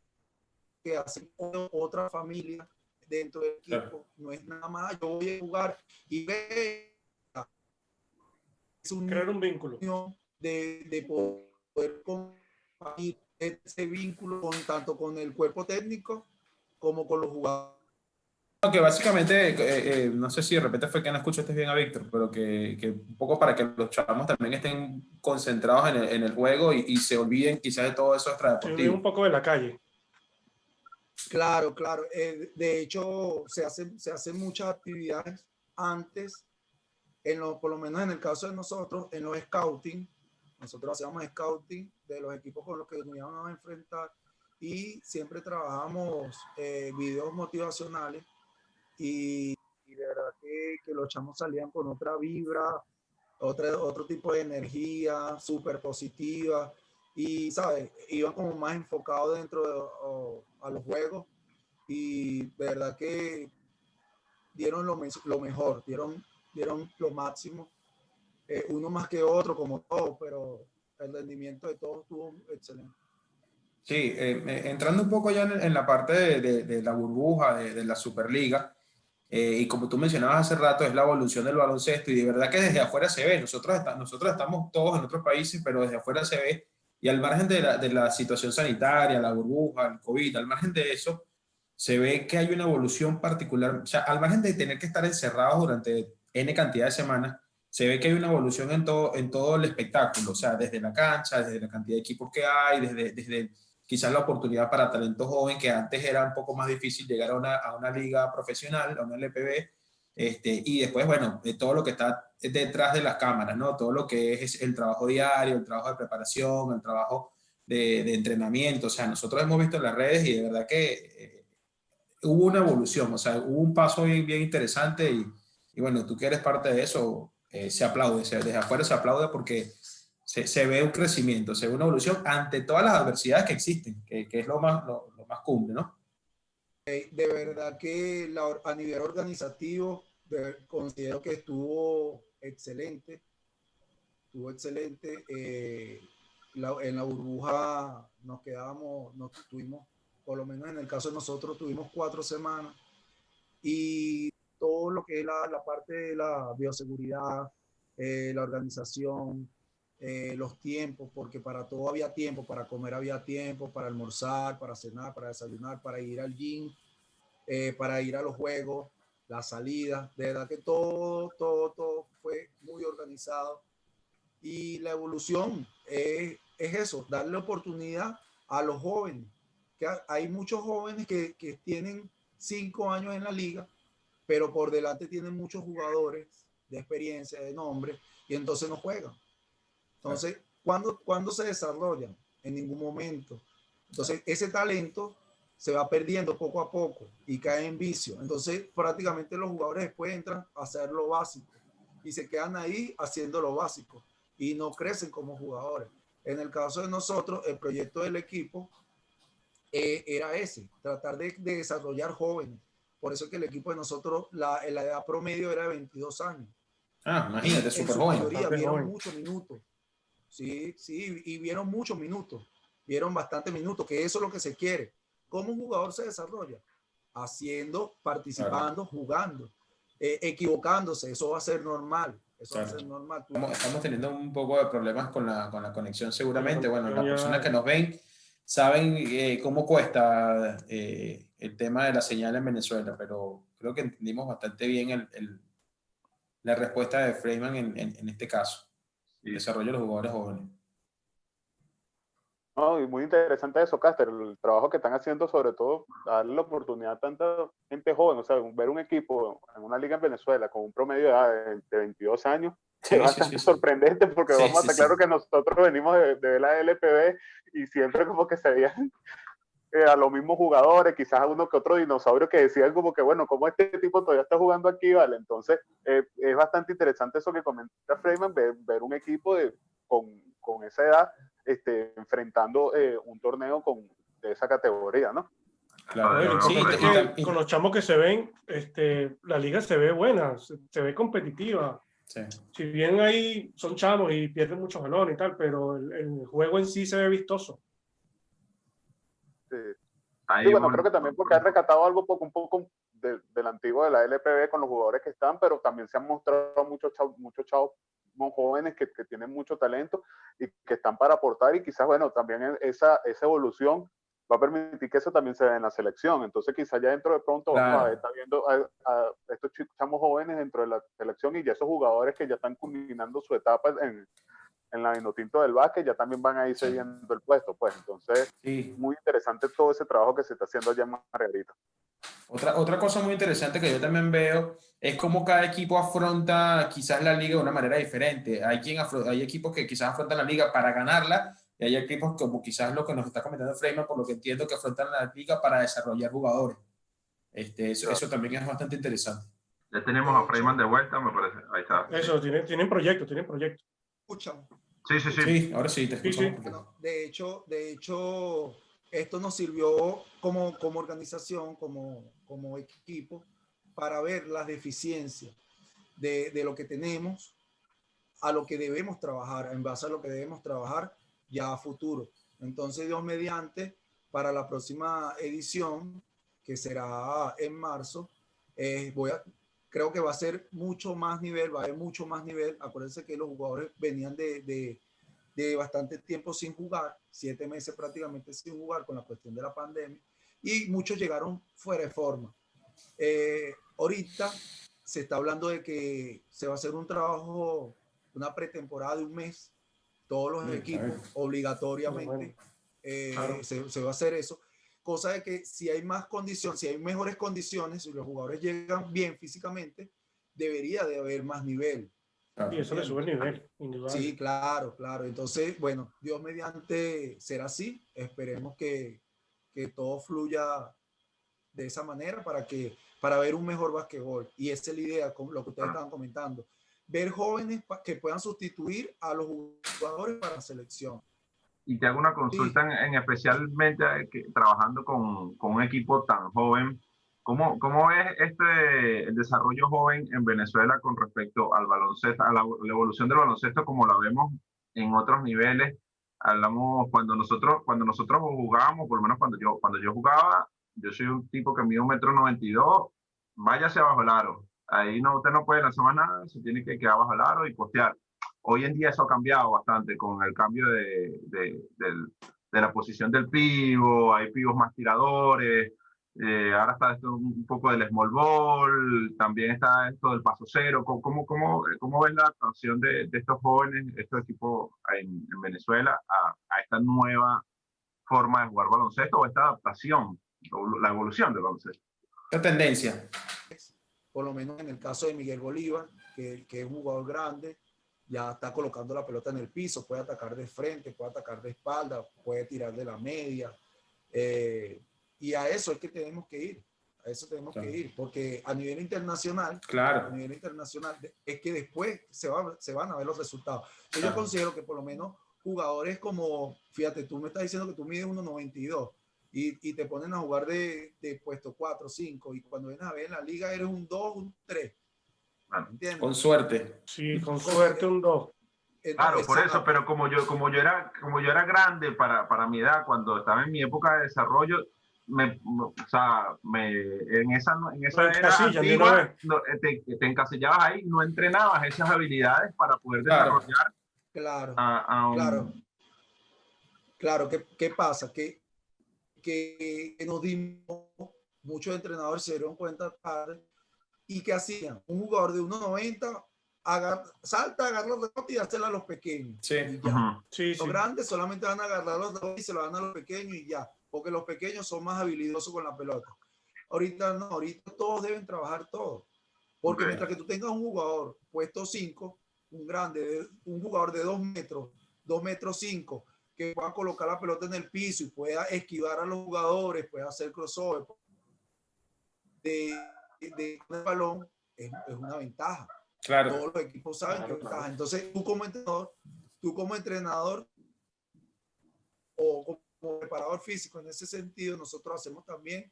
S1: que hacen otra familia dentro del equipo. Claro. No es nada más yo voy a jugar y ver. Es
S3: crear un vínculo.
S1: De poder compartir ese vínculo tanto con el cuerpo técnico como con los jugadores.
S4: Que básicamente, no sé si de repente fue que no escuchaste bien a Víctor, pero que un poco para que los chavos también estén concentrados en el juego y se olviden quizás de todo eso extradeportivo.
S3: Un poco de la calle.
S1: Claro. De hecho, se hacen muchas actividades antes, por lo menos en el caso de nosotros, en los scouting. Nosotros hacíamos scouting de los equipos con los que nos íbamos a enfrentar y siempre trabajamos videos motivacionales y de verdad que los chamos salían con otra vibra, otro tipo de energía súper positiva y, ¿sabes? Iban como más enfocados dentro a los juegos y de verdad que dieron lo mejor, dieron lo máximo. Uno más que otro, como todo, pero el rendimiento de todos estuvo excelente.
S4: Sí, entrando un poco ya en la parte de la burbuja, de la Superliga, y como tú mencionabas hace rato, es la evolución del baloncesto y de verdad que desde afuera se ve. Nosotros estamos todos en otros países, pero desde afuera se ve y al margen de la situación sanitaria, la burbuja, el COVID, al margen de eso, se ve que hay una evolución particular. O sea, al margen de tener que estar encerrados durante N cantidad de semanas, se ve que hay una evolución en todo el espectáculo, o sea, desde la cancha, desde la cantidad de equipos que hay, desde quizás la oportunidad para talento joven, que antes era un poco más difícil llegar a una liga profesional, a una LPB, y después, bueno, de todo lo que está detrás de las cámaras, ¿no? Todo lo que es el trabajo diario, el trabajo de preparación, el trabajo de entrenamiento, o sea, nosotros hemos visto en las redes y de verdad que hubo una evolución, o sea, hubo un paso bien interesante y bueno, tú que eres parte de eso, se aplaude, desde afuera se aplaude porque se ve un crecimiento, se ve una evolución ante todas las adversidades que existen, que es lo más cumbre, ¿no?
S1: De verdad que a nivel organizativo considero que estuvo excelente. En la burbuja nos tuvimos, por lo menos en el caso de nosotros, tuvimos 4 semanas y todo lo que es la parte de la bioseguridad, la organización, los tiempos, porque para todo había tiempo, para comer había tiempo, para almorzar, para cenar, para desayunar, para ir al gym, para ir a los juegos, la salida, de verdad que todo fue muy organizado Y la evolución es eso, darle oportunidad a los jóvenes. Que hay muchos jóvenes que tienen 5 años en la liga, pero por delante tienen muchos jugadores de experiencia, de nombre, y entonces no juegan. Entonces, ¿cuándo se desarrollan? En ningún momento. Entonces, ese talento se va perdiendo poco a poco y cae en vicio. Entonces, prácticamente los jugadores después entran a hacer lo básico y se quedan ahí haciendo lo básico y no crecen como jugadores. En el caso de nosotros, el proyecto del equipo era ese, tratar de desarrollar jóvenes. Por eso que el equipo de nosotros, la edad promedio era de 22 años.
S4: Imagínate,
S1: En
S4: súper
S1: su
S4: joven.
S1: mayoría vieron muchos minutos. Sí, sí, y vieron muchos minutos. Vieron bastantes minutos, que eso es lo que se quiere. ¿Cómo un jugador se desarrolla? Haciendo, participando, jugando, equivocándose. Eso va a ser normal. Eso va a ser normal.
S4: Estamos teniendo un poco de problemas con la conexión seguramente. Bueno, las
S3: Ya.
S4: personas que nos ven saben cómo cuesta el tema de la señal en Venezuela, pero creo que entendimos bastante bien la respuesta de Freeman en este caso. El desarrollo de los jugadores jóvenes.
S5: No, y muy interesante eso, Caster, el trabajo que están haciendo, sobre todo, darle la oportunidad a tanta gente joven, o sea, ver un equipo en una liga en Venezuela con un promedio de edad de 22 años, es bastante sorprendente, porque vamos a estar claro que nosotros venimos de ver la LPB y siempre como que se veían a los mismos jugadores, quizás a uno que otro dinosaurio que decían como que, bueno, ¿cómo este tipo todavía está jugando aquí? Vale, entonces es bastante interesante eso que comenta Freeman, ver un equipo con esa edad enfrentando un torneo de esa categoría, ¿no?
S3: Claro, lo importante es que con los chamos que se ven, la liga se ve buena, se ve competitiva.
S4: Sí.
S3: Si bien ahí son chamos y pierden muchos balones y tal, pero el juego en sí se ve vistoso.
S5: Sí. Y bueno, creo que también porque han rescatado algo un poco del antiguo de la LPB con los jugadores que están, pero también se han mostrado muchos chavos jóvenes que tienen mucho talento y que están para aportar, y quizás, bueno, también esa evolución va a permitir que eso también se vea en la selección. Entonces quizás ya dentro de pronto vamos a estar viendo a estos chamos jóvenes dentro de la selección, y ya esos jugadores que ya están culminando su etapa en la Vinotinto del básquet ya también van a ir cediendo el puesto, pues. Entonces, muy interesante todo ese trabajo que se está haciendo allá en Margarita.
S4: Otra cosa muy interesante que yo también veo es cómo cada equipo afronta quizás la liga de una manera diferente. Hay equipos que quizás afrontan la liga para ganarla, y hay equipos como quizás lo que nos está comentando Freeman, por lo que entiendo, que afrontan la liga para desarrollar jugadores. Eso también es bastante interesante.
S2: Ya tenemos a Freeman de vuelta, me parece. Ahí está.
S3: Eso, tienen proyecto.
S1: Escuchamos.
S2: Sí,
S4: ahora sí, te escuchamos.
S1: Sí. Bueno, de hecho, esto nos sirvió como organización, como equipo, para ver las deficiencias de lo que tenemos, a lo que debemos trabajar, en base a lo que debemos trabajar ya a futuro. Entonces, Dios mediante, para la próxima edición, que será en marzo, creo que va a ser mucho más nivel, va a haber mucho más nivel. Acuérdense que los jugadores venían de bastante tiempo sin jugar, 7 meses prácticamente sin jugar con la cuestión de la pandemia, y muchos llegaron fuera de forma. Ahorita se está hablando de que se va a hacer un trabajo, una pretemporada de un mes, todos los equipos, obligatoriamente, se va a hacer eso, cosa de que si hay más condiciones, si hay mejores condiciones, si los jugadores llegan bien físicamente, debería de haber más nivel.
S3: Y eso le sube el nivel, individual.
S1: Sí, claro. Entonces, bueno, Dios mediante será así. Esperemos que todo fluya de esa manera para ver un mejor basquetbol. Y esa es la idea, como lo que ustedes estaban comentando. Ver jóvenes que puedan sustituir a los jugadores para la selección.
S2: Y te hago una consulta en especialmente trabajando con un equipo tan joven. ¿Cómo es el desarrollo joven en Venezuela con respecto al baloncesto, a la evolución del baloncesto como la vemos en otros niveles? Hablamos cuando nosotros jugábamos, por lo menos cuando yo jugaba, yo soy un tipo que mide 1,92 m, váyase bajo el aro. Ahí usted no puede lanzar más nada, se tiene que quedar bajo el aro y postear. Hoy en día eso ha cambiado bastante con el cambio de la posición del pivo, hay pivos más tiradores. Ahora está esto un poco del small ball, también está esto del paso cero. ¿Cómo ves la adaptación de estos jóvenes, estos equipos en Venezuela a esta nueva forma de jugar baloncesto o esta adaptación, o la evolución del baloncesto?
S4: Esta tendencia.
S1: Por lo menos en el caso de Miguel Bolívar, que es un jugador grande, ya está colocando la pelota en el piso, puede atacar de frente, puede atacar de espalda, puede tirar de la media. Y a eso es que tenemos que ir. A eso tenemos que ir, porque a nivel internacional, es que después se van a ver los resultados. Yo considero que por lo menos jugadores como, fíjate, tú me estás diciendo que tú mides 1.92 y te ponen a jugar de puesto 4, 5, y cuando vienes a ver en la liga eres un 2, un 3. ¿Entiendes?
S4: Con suerte.
S3: Sí, con suerte un 2.
S2: Claro, por eso, pero como yo era grande para mi edad, cuando estaba en mi época de desarrollo, en esa era antigua, te encasillabas ahí, no entrenabas esas habilidades para poder desarrollar.
S1: Claro. ¿Qué pasa? Que nos dimos, muchos entrenadores se dieron cuenta tarde, y ¿qué hacían? Un jugador de 1.90 salta, agarra los rebotes y hacerla a los pequeños.
S4: Sí.
S1: Y ya.
S3: Sí,
S1: Los grandes solamente van a agarrar los rebotes y se los dan a los pequeños y ya, porque los pequeños son más habilidosos con la pelota. Ahorita no, ahorita todos deben trabajar todos. Porque mientras que tú tengas un jugador puesto 5, un jugador de 2 metros 5, que pueda colocar la pelota en el piso y pueda esquivar a los jugadores, pueda hacer crossover de balón, es una ventaja.
S4: Claro.
S1: Todos los equipos saben que es ventaja. Entonces, tú como entrenador o como preparador físico, en ese sentido, nosotros hacemos también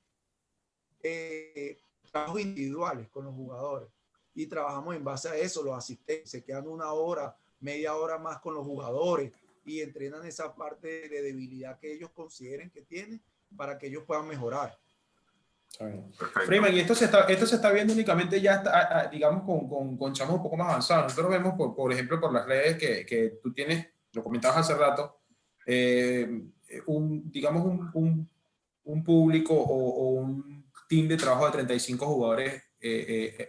S1: trabajos individuales con los jugadores y trabajamos en base a eso. Los asistentes se quedan 1 hora, media hora más con los jugadores y entrenan esa parte de debilidad que ellos consideren que tienen para que ellos puedan mejorar.
S4: Freeman, y esto se está viendo únicamente ya, digamos, con chamos un poco más avanzados. Nosotros vemos, por ejemplo, por las redes que tú tienes, lo comentabas hace rato, un público o un team de trabajo de 35 jugadores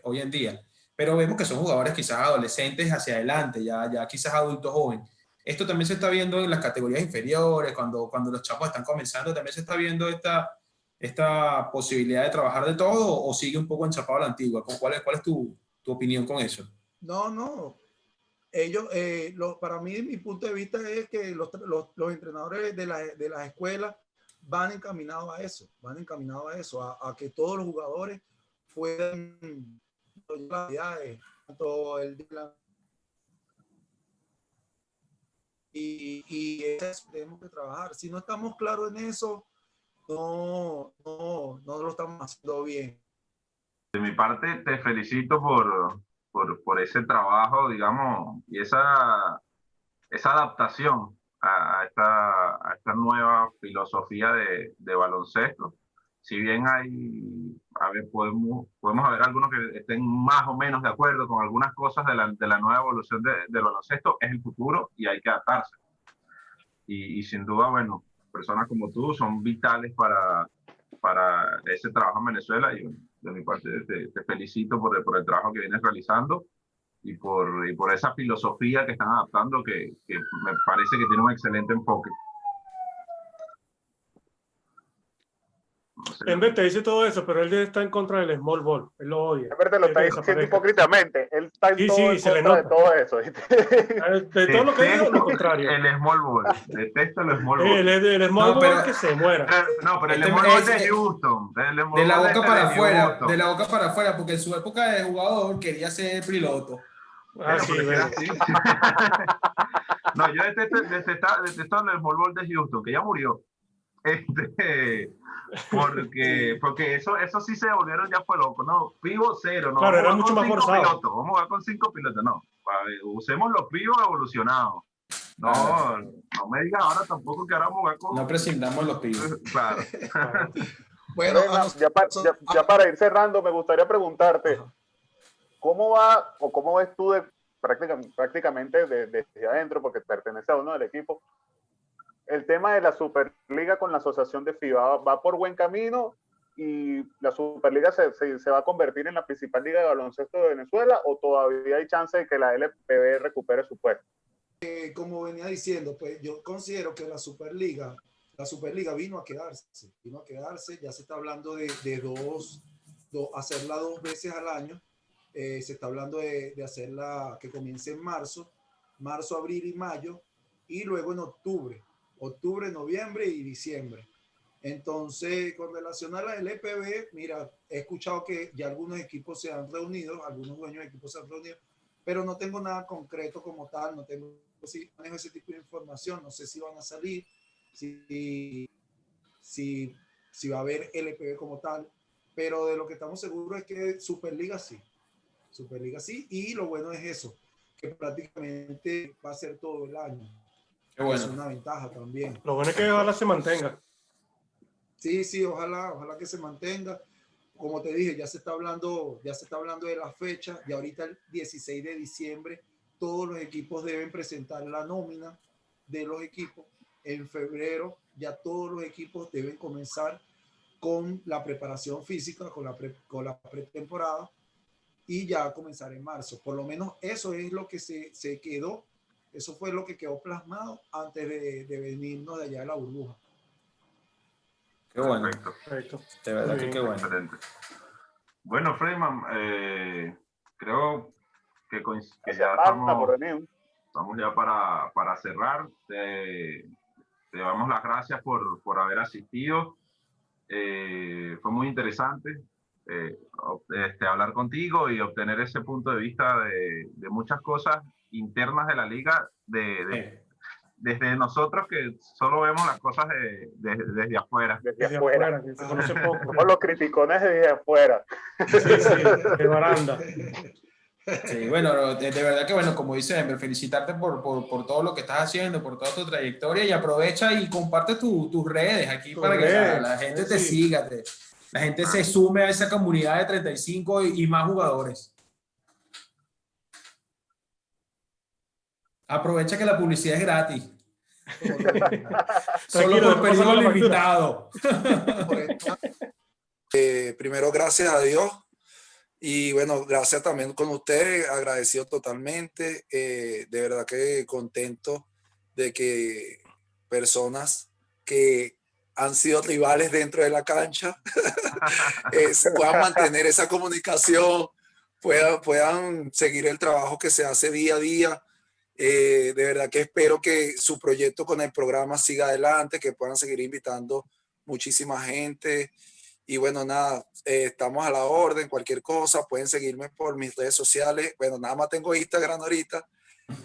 S4: hoy en día. Pero vemos que son jugadores quizás adolescentes hacia adelante, ya quizás adultos jóvenes. Esto también se está viendo en las categorías inferiores, cuando los chamos están comenzando, también se está viendo esta posibilidad de trabajar de todo, o sigue un poco enchapado a la antigua. ¿Cuál es tu opinión con eso?
S1: No. Ellos, para mí, mi punto de vista es que los entrenadores de las escuelas van encaminados a eso, a que todos los jugadores puedan tanto el de la y eso tenemos que trabajar. Si no estamos claros en eso, no lo estamos haciendo bien.
S2: De mi parte, te felicito por ese trabajo, digamos, y esa adaptación a esta nueva filosofía de baloncesto. Si bien podemos haber algunos que estén más o menos de acuerdo con algunas cosas de la nueva evolución del baloncesto, es el futuro y hay que adaptarse. Y sin duda, bueno, personas como tú son vitales para ese trabajo en Venezuela, y de mi parte te felicito por el trabajo que vienes realizando y por esa filosofía que están adaptando, que me parece que tiene un excelente enfoque. No sé.
S3: Ender te dice todo eso, pero él está en contra del small ball. Él lo odia.
S5: Es verdad, lo está diciendo hipócritamente. Él está en contra de todo eso.
S3: De todo lo que digo, lo contrario.
S2: El small ball. Detesto el small ball.
S3: El small ball que se muera.
S2: Pero el small ball de Houston.
S4: De la boca para afuera. De la boca para afuera, porque en su época de jugador quería ser piloto.
S3: Sí,
S2: No, yo detesto el small ball de Houston, que ya murió. Porque eso sí se volvieron, ya fue loco, ¿no? Pivot 0, ¿no?
S3: Claro, era mucho más forzado.
S2: Vamos a jugar con 5 pilotos, no. Usemos los pivos evolucionados. No me digas ahora tampoco que ahora vamos a jugar con...
S4: No prescindamos los pivos.
S2: Claro.
S5: Bueno, ya para ir cerrando, me gustaría preguntarte, ¿cómo va o cómo ves tú prácticamente desde adentro, porque pertenece a uno del equipo, el tema de la Superliga con la asociación de FIBA? ¿Va por buen camino? y la Superliga se va a convertir en la principal liga de baloncesto de Venezuela, o todavía hay chance de que la LPB recupere su puesto?
S1: Como venía diciendo, pues yo considero que la Superliga vino a quedarse, ya se está hablando de hacerla 2 veces al año, se está hablando de hacerla que comience en marzo, abril y mayo, y luego en octubre, noviembre y diciembre. Entonces, con relación a la LPB, mira, he escuchado que ya algunos equipos se han reunido, algunos dueños de equipos se han reunido, pero no tengo nada concreto como tal, no tengo, si manejo ese tipo de información, no sé si van a salir, si va a haber LPB como tal, pero de lo que estamos seguros es que Superliga sí, y lo bueno es eso, que prácticamente va a ser todo el año.
S4: Qué bueno.
S1: Es una ventaja también.
S3: Lo bueno es que ojalá se mantenga.
S1: Sí, ojalá que se mantenga. Como te dije, ya se está hablando de la fecha, y ahorita el 16 de diciembre todos los equipos deben presentar la nómina de los equipos. En febrero ya todos los equipos deben comenzar con la preparación física, con la pretemporada, y ya comenzar en marzo. Por lo menos eso es lo que se quedó, eso fue lo que quedó plasmado antes de venirnos de allá de la burbuja.
S4: Qué bueno.
S3: Perfecto.
S4: De verdad que
S3: Bien.
S4: qué bueno.
S2: Excelente. Bueno, Freyman, creo que ya estamos ya para cerrar. Te damos las gracias por haber asistido. Fue muy interesante hablar contigo y obtener ese punto de vista de muchas cosas internas de la liga, desde nosotros que solo vemos las cosas desde afuera.
S5: Desde afuera.
S3: Que se conoce poco.
S5: Somos los criticones desde afuera.
S3: Sí, de baranda.
S4: Sí, bueno, de verdad que bueno, como dice Ember, felicitarte por todo lo que estás haciendo, por toda tu trayectoria, y aprovecha y comparte tus redes aquí para que la gente te siga, la gente se sume a esa comunidad de 35 y más jugadores. Aprovecha que la publicidad es gratis. Solo por periodo limitado.
S1: Primero, gracias a Dios. Y bueno, gracias también con ustedes, agradecido totalmente. De verdad que contento de que personas que han sido rivales dentro de la cancha se puedan mantener esa comunicación, puedan seguir el trabajo que se hace día a día. De verdad que espero que su proyecto con el programa siga adelante, que puedan seguir invitando muchísima gente. Y bueno, nada, estamos a la orden, cualquier cosa, pueden seguirme por mis redes sociales. Bueno, nada más tengo Instagram ahorita.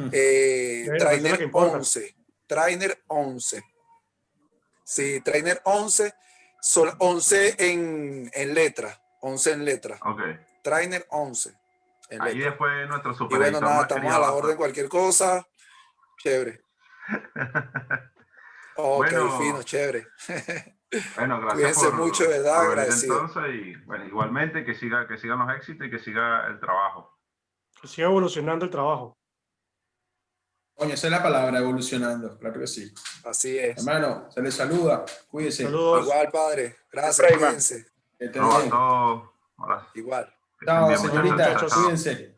S1: Trainer 11. Trainer 11. Sí, Trainer 11. 11 en letra. 11 en letra.
S2: Ok.
S1: Trainer 11.
S2: Ahí después nuestro super.
S1: Y bueno, nada, estamos a la orden, cualquier cosa. Chévere. Ok, bueno, fino, chévere.
S2: Bueno, gracias.
S1: Cuídense mucho, ¿verdad? Agradecido.
S2: Entonces, y bueno, igualmente que sigan los éxitos y que siga el trabajo.
S3: Que siga evolucionando el trabajo.
S4: Coño, esa es la palabra, evolucionando, claro que sí.
S1: Así es.
S4: Hermano, se les saluda, cuídense.
S3: Saludos.
S1: Igual, padre. Gracias, cuídense.
S2: No,
S1: Igual.
S4: Chao, señorita, cuídense.